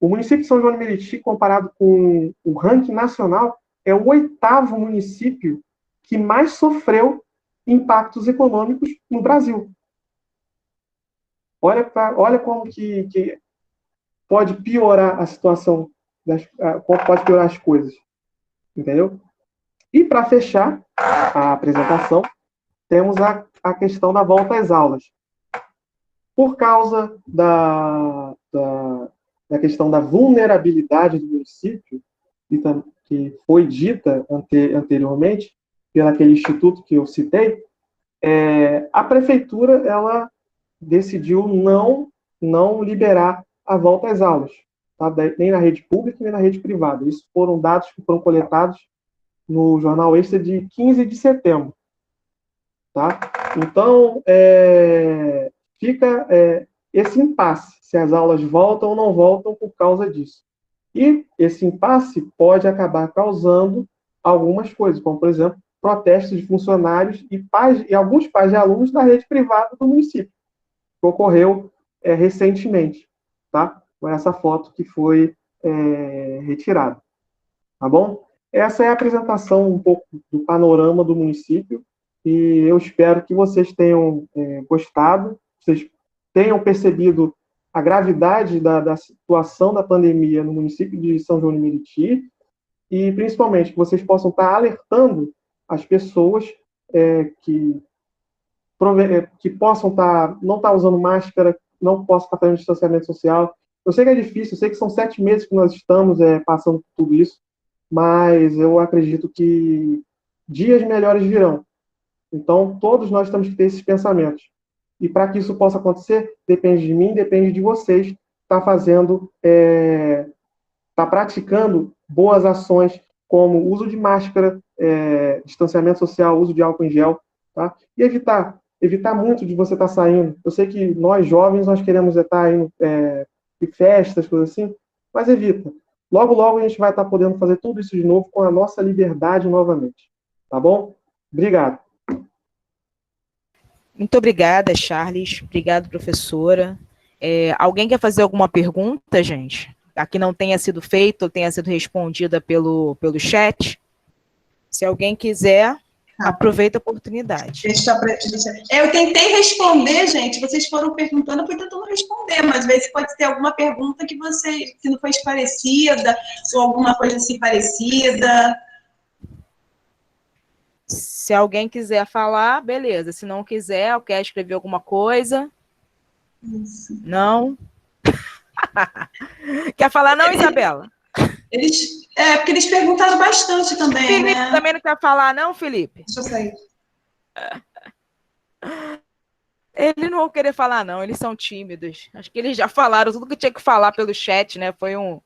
S4: O município de São João de Meriti, comparado com o ranking nacional, é o 8º município que mais sofreu impactos econômicos no Brasil. Olha como que pode piorar a situação, como pode piorar as coisas. Entendeu? E para fechar a apresentação, temos a questão da volta às aulas. Por causa da questão da vulnerabilidade do município, que foi dita anteriormente, pelo aquele instituto que eu citei, a prefeitura ela decidiu não liberar a volta às aulas, tá? Nem na rede pública, nem na rede privada. Isso foram dados que foram coletados no Jornal Extra de 15 de setembro. Tá? Então, fica esse impasse, se as aulas voltam ou não voltam por causa disso. E esse impasse pode acabar causando algumas coisas, como, por exemplo, protestos de funcionários e alguns pais de alunos da rede privada do município, que ocorreu recentemente, tá? Com essa foto que foi retirada. Tá bom? Essa é a apresentação um pouco do panorama do município, e eu espero que vocês tenham gostado, vocês tenham percebido a gravidade da situação da pandemia no município de São João de Meriti, e principalmente que vocês possam estar alertando as pessoas que possam não estar usando máscara não posso estar fazendo distanciamento social. Eu sei que é difícil, eu sei que são 7 meses que nós estamos passando por tudo isso, mas eu acredito que dias melhores virão. Então, todos nós temos que ter esses pensamentos. E para que isso possa acontecer, depende de mim, depende de vocês, estar fazendo, estar praticando boas ações, como uso de máscara, distanciamento social, uso de álcool em gel, tá? E evitar muito de você estar saindo. Eu sei que nós, jovens, nós queremos estar indo em festas, coisas assim, mas evita. Logo, logo a gente vai estar podendo fazer tudo isso de novo com a nossa liberdade novamente. Tá bom? Obrigado.
S3: Muito obrigada, Charles. Obrigado, professora. Alguém quer fazer alguma pergunta, gente? A que não tenha sido feita ou tenha sido respondida pelo chat? Se alguém quiser, aproveita a oportunidade.
S1: Eu tentei responder, gente. Vocês foram perguntando, eu fui tentando responder, mas às vezes pode ter alguma pergunta que não foi esclarecida, ou alguma coisa assim parecida.
S3: Se alguém quiser falar, beleza. Se não quiser, ou quer escrever alguma coisa. Isso. Não? Quer falar não, Isabela?
S1: Porque eles perguntaram bastante também,
S3: Felipe,
S1: né?
S3: também não quer falar não, Felipe?
S1: Deixa eu sair.
S3: Eles não vão querer falar não, eles são tímidos. Acho que eles já falaram tudo que tinha que falar pelo chat, né? O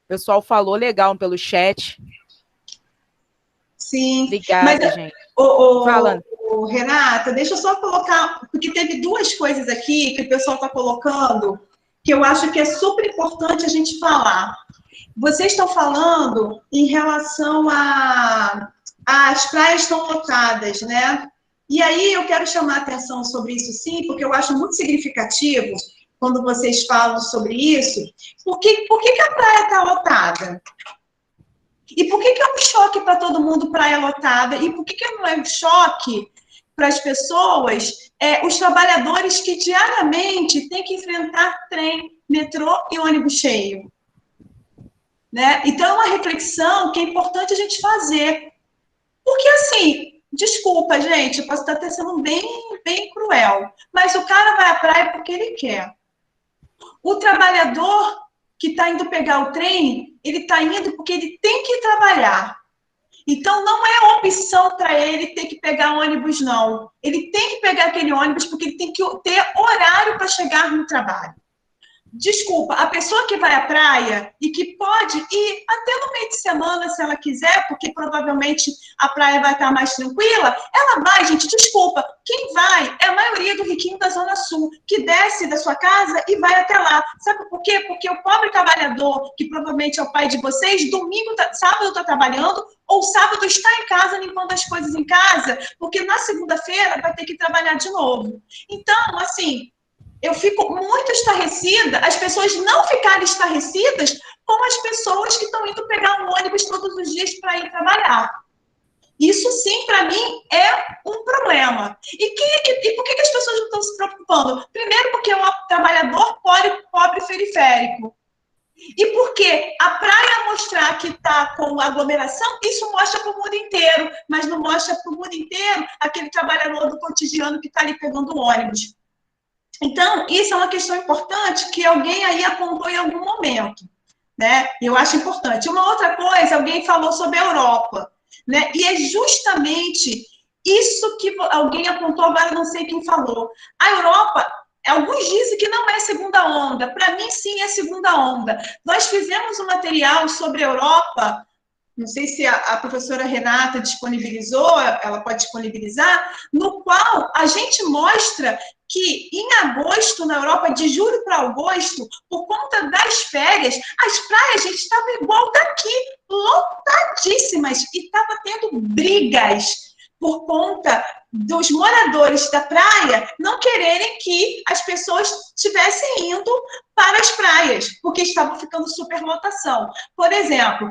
S3: pessoal falou legal pelo chat.
S1: Sim.
S3: Obrigada, gente.
S1: Falando. Renata, deixa eu só colocar, porque teve 2 coisas aqui que o pessoal está colocando, que eu acho que é super importante a gente falar. Vocês estão falando em relação às praias estão lotadas, né? E aí eu quero chamar a atenção sobre isso, sim, porque eu acho muito significativo quando vocês falam sobre isso. Por que a praia está lotada? E por que é um choque para todo mundo praia lotada? E por que não é um choque para as pessoas, os trabalhadores que diariamente têm que enfrentar trem, metrô e ônibus cheio? Né? Então, é uma reflexão que é importante a gente fazer. Porque, assim, desculpa, gente, eu posso estar até sendo bem cruel, mas o cara vai à praia porque ele quer. O trabalhador que está indo pegar o trem, ele está indo porque ele tem que trabalhar. Então, não é opção para ele ter que pegar ônibus, não. Ele tem que pegar aquele ônibus porque ele tem que ter horário para chegar no trabalho. Desculpa, a pessoa que vai à praia e que pode ir até no meio de semana, se ela quiser, porque provavelmente a praia vai estar mais tranquila, ela vai, gente, desculpa. Quem vai é a maioria do riquinho da Zona Sul, que desce da sua casa e vai até lá. Sabe por quê? Porque o pobre trabalhador, que provavelmente é o pai de vocês, sábado está trabalhando, ou sábado está em casa limpando as coisas em casa, porque na segunda-feira vai ter que trabalhar de novo. Então, assim, eu fico muito estarrecida, as pessoas não ficarem estarrecidas com as pessoas que estão indo pegar um ônibus todos os dias para ir trabalhar. Isso, sim, para mim, é um problema. E por que as pessoas não estão se preocupando? Primeiro, porque é um trabalhador pobre periférico. E porque a praia mostrar que está com aglomeração, isso mostra para o mundo inteiro, mas não mostra para o mundo inteiro aquele trabalhador do cotidiano que está ali pegando o ônibus. Então, isso é uma questão importante que alguém aí apontou em algum momento, né? Eu acho importante. Uma outra coisa, alguém falou sobre a Europa, né? E é justamente isso que alguém apontou, agora não sei quem falou. A Europa, alguns dizem que não é segunda onda. Para mim, sim, é segunda onda. Nós fizemos um material sobre a Europa, não sei se a professora Renata disponibilizou, ela pode disponibilizar, no qual a gente mostra que em agosto, na Europa, de julho para agosto, por conta das férias, as praias, gente, estavam igual daqui, lotadíssimas, e estava tendo brigas por conta dos moradores da praia não quererem que as pessoas estivessem indo para as praias, porque estavam ficando superlotação. Por exemplo,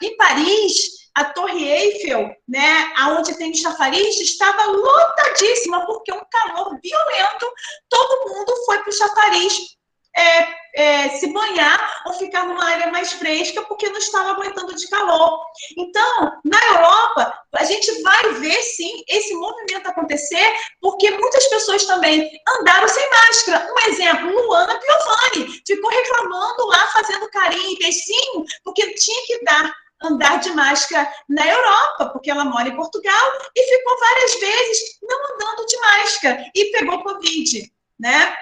S1: em Paris, a Torre Eiffel, né, onde tem o chafariz, estava lotadíssima, porque um calor violento, todo mundo foi para o chafariz se banhar ou ficar numa área mais fresca, porque não estava aguentando de calor. Então, na Europa, a gente vai ver, sim esse movimento acontecer, porque muitas pessoas também andaram sem máscara. Um exemplo, Luana Piovani ficou reclamando lá, fazendo carinho e beijinho, porque tinha que andar de máscara na Europa, porque ela mora em Portugal, e ficou várias vezes não andando de máscara, e pegou Covid, né?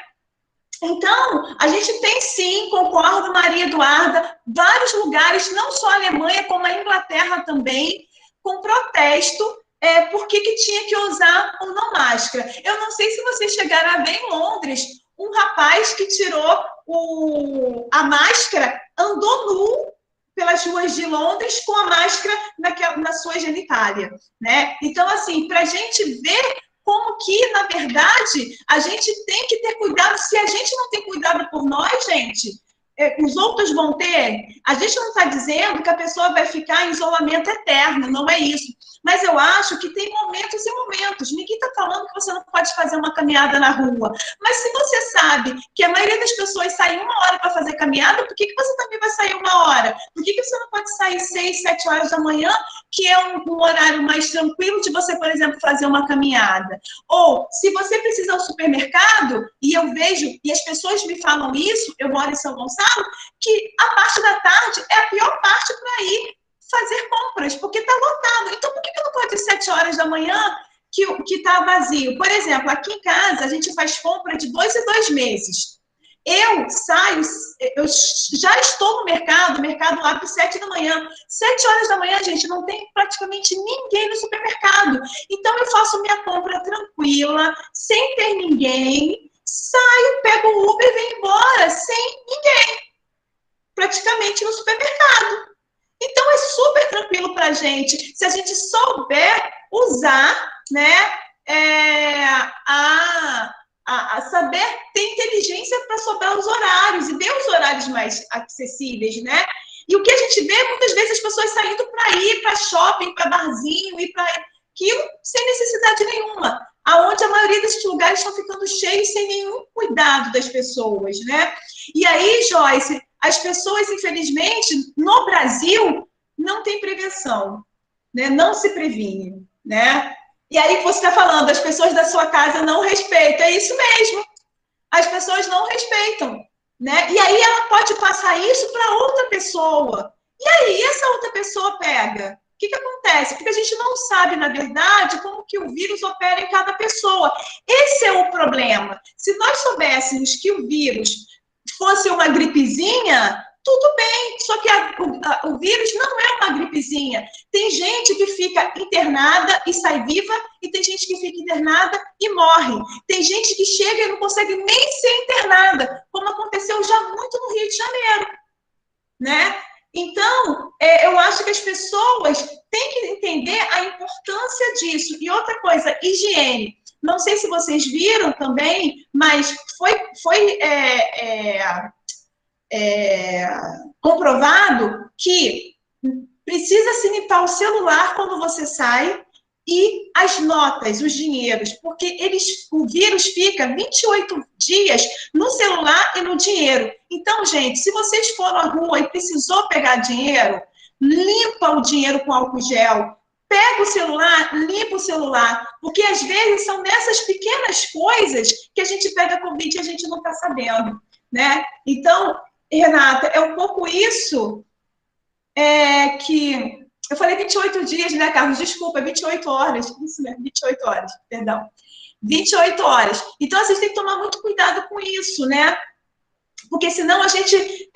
S1: Então, a gente tem sim, concordo, Maria Eduarda, vários lugares, não só a Alemanha, como a Inglaterra também, com protesto, porque que tinha que usar ou não máscara. Eu não sei se vocês chegaram a ver em Londres, um rapaz que tirou a máscara, andou nu pelas ruas de Londres com a máscara na sua genitália, né? Então, assim, para a gente ver como que, na verdade, a gente tem que ter cuidado. Se a gente não tem cuidado por nós, gente, os outros vão ter. A gente não está dizendo que a pessoa vai ficar em isolamento eterno, não é isso. Mas eu acho que tem momentos e momentos. Ninguém está falando que você não pode fazer uma caminhada na rua. Mas se você sabe que a maioria das pessoas sai 1 hora para fazer caminhada, por que você também vai sair 1 hora? Por que você não pode sair 6, 7 horas da manhã, que é um horário mais tranquilo de você, por exemplo, fazer uma caminhada? Ou, se você precisa ir ao supermercado, e eu vejo, e as pessoas me falam isso, eu moro em São Gonçalo, que a parte da tarde é a pior parte para ir fazer compras, porque está lotado. Então, por que não pode ir 7 horas da manhã que está vazio? Por exemplo, aqui em casa, a gente faz compra de 2 em 2 meses. Eu saio, eu já estou no mercado lá para 7 da manhã. 7 horas da manhã, gente, não tem praticamente ninguém no supermercado. Então, eu faço minha compra tranquila, sem ter ninguém, saio, pego o Uber e venho embora, sem ninguém, praticamente no supermercado. Então, é super tranquilo para a gente, se a gente souber usar, né, a saber ter inteligência para sobrar os horários, e ver os horários mais acessíveis, né? E o que a gente vê, muitas vezes, as pessoas saindo para ir para shopping, para barzinho, ir para aquilo, sem necessidade nenhuma, aonde a maioria desses lugares estão ficando cheios, sem nenhum cuidado das pessoas, né? E aí, Joyce, as pessoas, infelizmente, no Brasil, não tem prevenção, né? Não se previne, né? E aí você está falando, as pessoas da sua casa não respeitam, é isso mesmo. As pessoas não respeitam, né? E aí ela pode passar isso para outra pessoa. E aí essa outra pessoa pega. O que acontece? Porque a gente não sabe, na verdade, como que o vírus opera em cada pessoa. Esse é o problema. Se nós soubéssemos que o vírus fosse uma gripezinha, tudo bem, só que o vírus não é uma gripezinha. Tem gente que fica internada e sai viva, e tem gente que fica internada e morre. Tem gente que chega e não consegue nem ser internada, como aconteceu já muito no Rio de Janeiro, né? Então, eu acho que as pessoas têm que entender a importância disso. E outra coisa, higiene. Não sei se vocês viram também, mas foi comprovado que precisa se limpar o celular quando você sai e as notas, os dinheiros, porque o vírus fica 28 dias no celular e no dinheiro. Então, gente, se vocês foram à rua e precisou pegar dinheiro, limpa o dinheiro com álcool gel, pega o celular, limpa o celular, porque às vezes são nessas pequenas coisas que a gente pega Covid e a gente não está sabendo, né? Então, Renata, é um pouco isso que... Eu falei 28 dias, né, Carlos? Desculpa, 28 horas. Isso mesmo, 28 horas, perdão. 28 horas. Então, vocês têm que tomar muito cuidado com isso, né? Porque senão a gente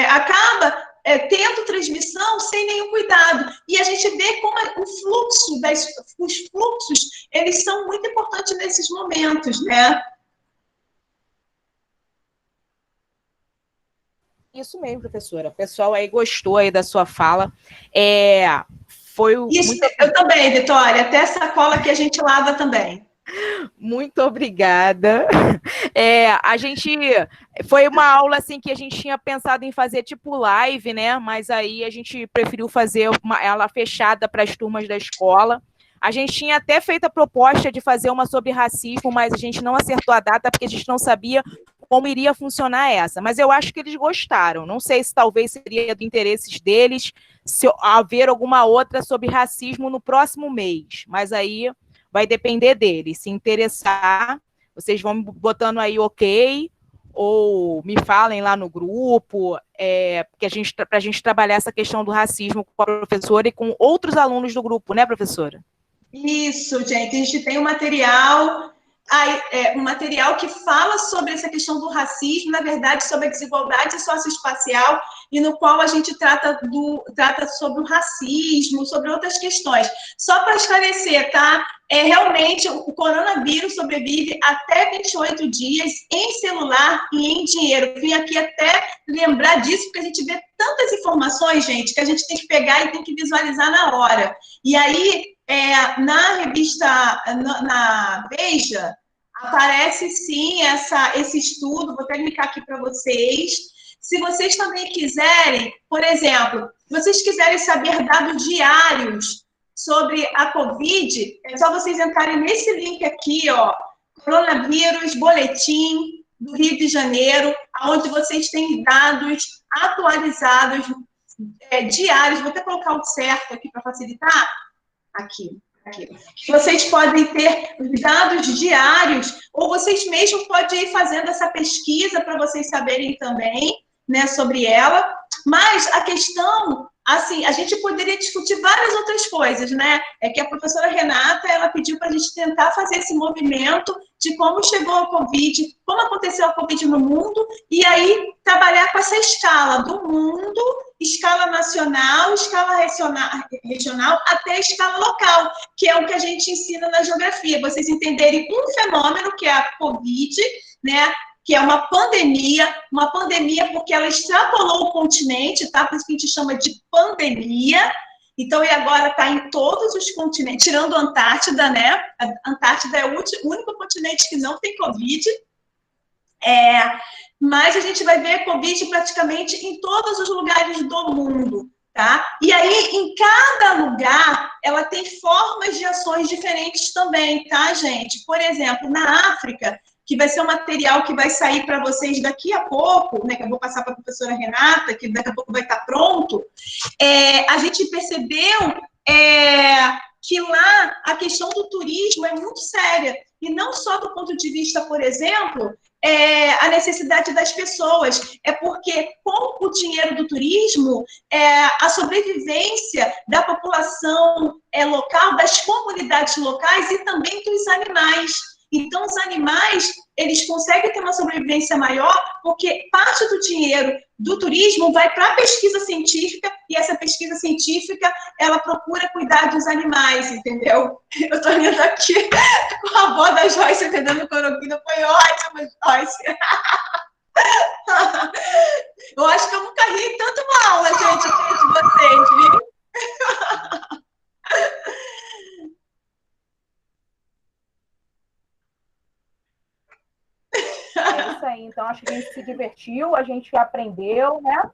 S1: acaba tendo transmissão sem nenhum cuidado. E a gente vê como os fluxos, eles são muito importantes nesses momentos, né?
S3: Isso mesmo, professora. O pessoal aí gostou aí da sua fala.
S1: Isso, muito... Eu também, Vitória. Até essa cola que a gente lava também.
S3: Muito obrigada. A gente foi uma aula assim que a gente tinha pensado em fazer tipo live, né? Mas aí a gente preferiu fazer ela fechada para as turmas da escola. A gente tinha até feito a proposta de fazer uma sobre racismo, mas a gente não acertou a data porque a gente não sabia como iria funcionar essa. Mas eu acho que eles gostaram. Não sei se talvez seria do interesse deles se haver alguma outra sobre racismo no próximo mês. Mas aí vai depender deles. Se interessar, vocês vão botando aí ok, ou me falem lá no grupo, para a gente trabalhar essa questão do racismo com a professora e com outros alunos do grupo, né, professora?
S1: Isso, gente. A gente tem um material que fala sobre essa questão do racismo, na verdade, sobre a desigualdade socioespacial, e no qual a gente trata sobre o racismo, sobre outras questões. Só para esclarecer, tá? Realmente, o coronavírus sobrevive até 28 dias em celular e em dinheiro. Vim aqui até lembrar disso, porque a gente vê tantas informações, gente, que a gente tem que pegar e tem que visualizar na hora. E aí, na revista, na Veja, aparece sim esse estudo, vou até linkar aqui para vocês. Se vocês também quiserem, por exemplo, se vocês quiserem saber dados diários sobre a Covid, é só vocês entrarem nesse link aqui, ó, Coronavírus, Boletim do Rio de Janeiro, onde vocês têm dados atualizados diários. Vou até colocar o certo aqui para facilitar. Aqui. Vocês podem ter dados diários, ou vocês mesmos podem ir fazendo essa pesquisa para vocês saberem também, né, sobre ela. Mas a questão, assim, a gente poderia discutir várias outras coisas, né? É que a professora Renata, ela pediu para a gente tentar fazer esse movimento de como chegou a Covid, como aconteceu a Covid no mundo, e aí trabalhar com essa escala do mundo, escala nacional, escala regional, até a escala local, que é o que a gente ensina na geografia. Vocês entenderem um fenômeno, que é a Covid, né? Que é uma pandemia porque ela extrapolou o continente, tá? Por isso que a gente chama de pandemia. Então, e agora está em todos os continentes, tirando a Antártida, né? A Antártida é o único continente que não tem Covid. Mas a gente vai ver Covid praticamente em todos os lugares do mundo, tá? E aí, em cada lugar, ela tem formas de ações diferentes também, tá, gente? Por exemplo, na África, que vai ser um material que vai sair para vocês daqui a pouco, né, que eu vou passar para a professora Renata, que daqui a pouco vai estar pronto, a gente percebeu que lá a questão do turismo é muito séria, e não só do ponto de vista, por exemplo, a necessidade das pessoas, porque com o dinheiro do turismo, a sobrevivência da população local, das comunidades locais e também dos animais. Então, os animais, eles conseguem ter uma sobrevivência maior porque parte do dinheiro do turismo vai para a pesquisa científica e essa pesquisa científica, ela procura cuidar dos animais, entendeu? Eu estou olhando aqui com a avó da Joyce entendendo cloroquina, foi ótimo, Joyce. Eu acho que eu nunca ri tanto uma aula, gente, de vocês, viu?
S3: É isso aí, então acho que a gente se divertiu, a gente aprendeu, né?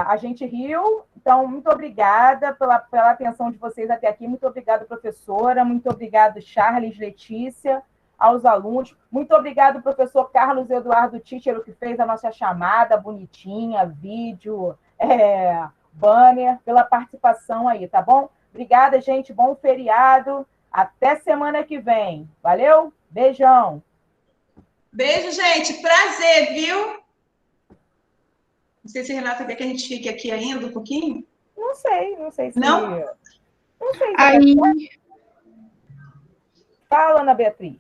S3: A gente riu, então muito obrigada pela atenção de vocês até aqui, muito obrigada, professora, muito obrigado, Charles, Letícia, aos alunos, muito obrigado, professor Carlos Eduardo Tíchero, que fez a nossa chamada bonitinha, vídeo, banner, pela participação aí, tá bom? Obrigada, gente, bom feriado, até semana que vem, valeu? Beijão!
S1: Beijo, gente. Prazer, viu? Não sei se a Renata quer que a gente fique aqui ainda um pouquinho.
S3: Não sei se...
S1: Não?
S3: Não sei se...
S5: Aí...
S3: Fala, Ana Beatriz.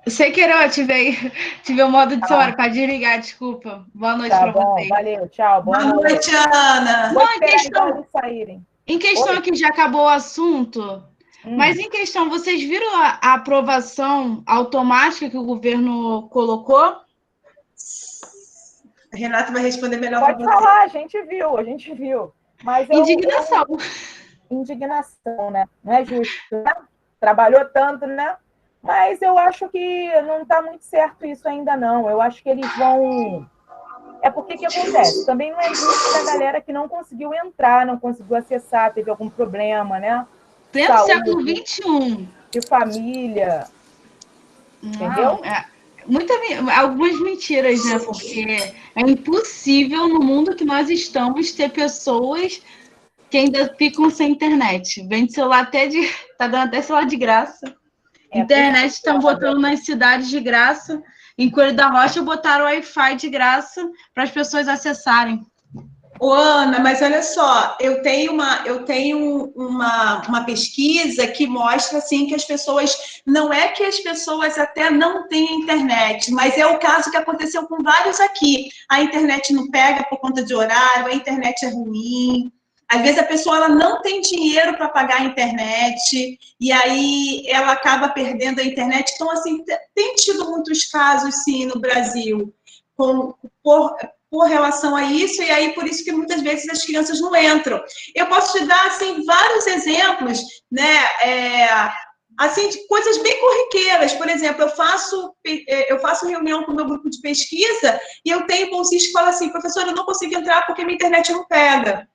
S5: Sem querer, eu tive o modo de celular para desligar, desculpa. Boa noite para vocês.
S3: Valeu, tchau.
S1: Boa noite, Ana.
S5: Bom, em questão aqui já acabou o assunto... Mas em questão, vocês viram a aprovação automática que o governo colocou?
S1: A Renata vai responder melhor para você.
S3: Pode falar, a gente viu. Mas
S5: indignação.
S3: Indignação, né? Não é justo, né? Trabalhou tanto, né? Mas eu acho que não está muito certo isso ainda, não. Eu acho que eles vão... porque o que acontece? Também não é justo para a galera que não conseguiu entrar, não conseguiu acessar, teve algum problema, né?
S5: Pleno século XXI.
S3: De família. Entendeu?
S5: algumas mentiras, né? Porque é impossível no mundo que nós estamos ter pessoas que ainda ficam sem internet. Vende celular tá dando até celular de graça. Internet estão botando nas cidades de graça. Em Coelho da Rocha botaram Wi-Fi de graça para as pessoas acessarem.
S1: Ô, Ana, mas olha só, eu tenho uma pesquisa que mostra assim que as pessoas, não é que as pessoas até não têm internet, mas é o caso que aconteceu com vários aqui. A internet não pega por conta de horário, a internet é ruim. Às vezes a pessoa ela não tem dinheiro para pagar a internet e aí ela acaba perdendo a internet. Então, assim, tem tido muitos casos, sim, no Brasil, por relação a isso, e aí por isso que muitas vezes as crianças não entram. Eu posso te dar, assim, vários exemplos, né, assim, de coisas bem corriqueiras. Por exemplo, eu faço reunião com o meu grupo de pesquisa e eu tenho bolsista que fala assim, professora, eu não consigo entrar porque minha internet não pega.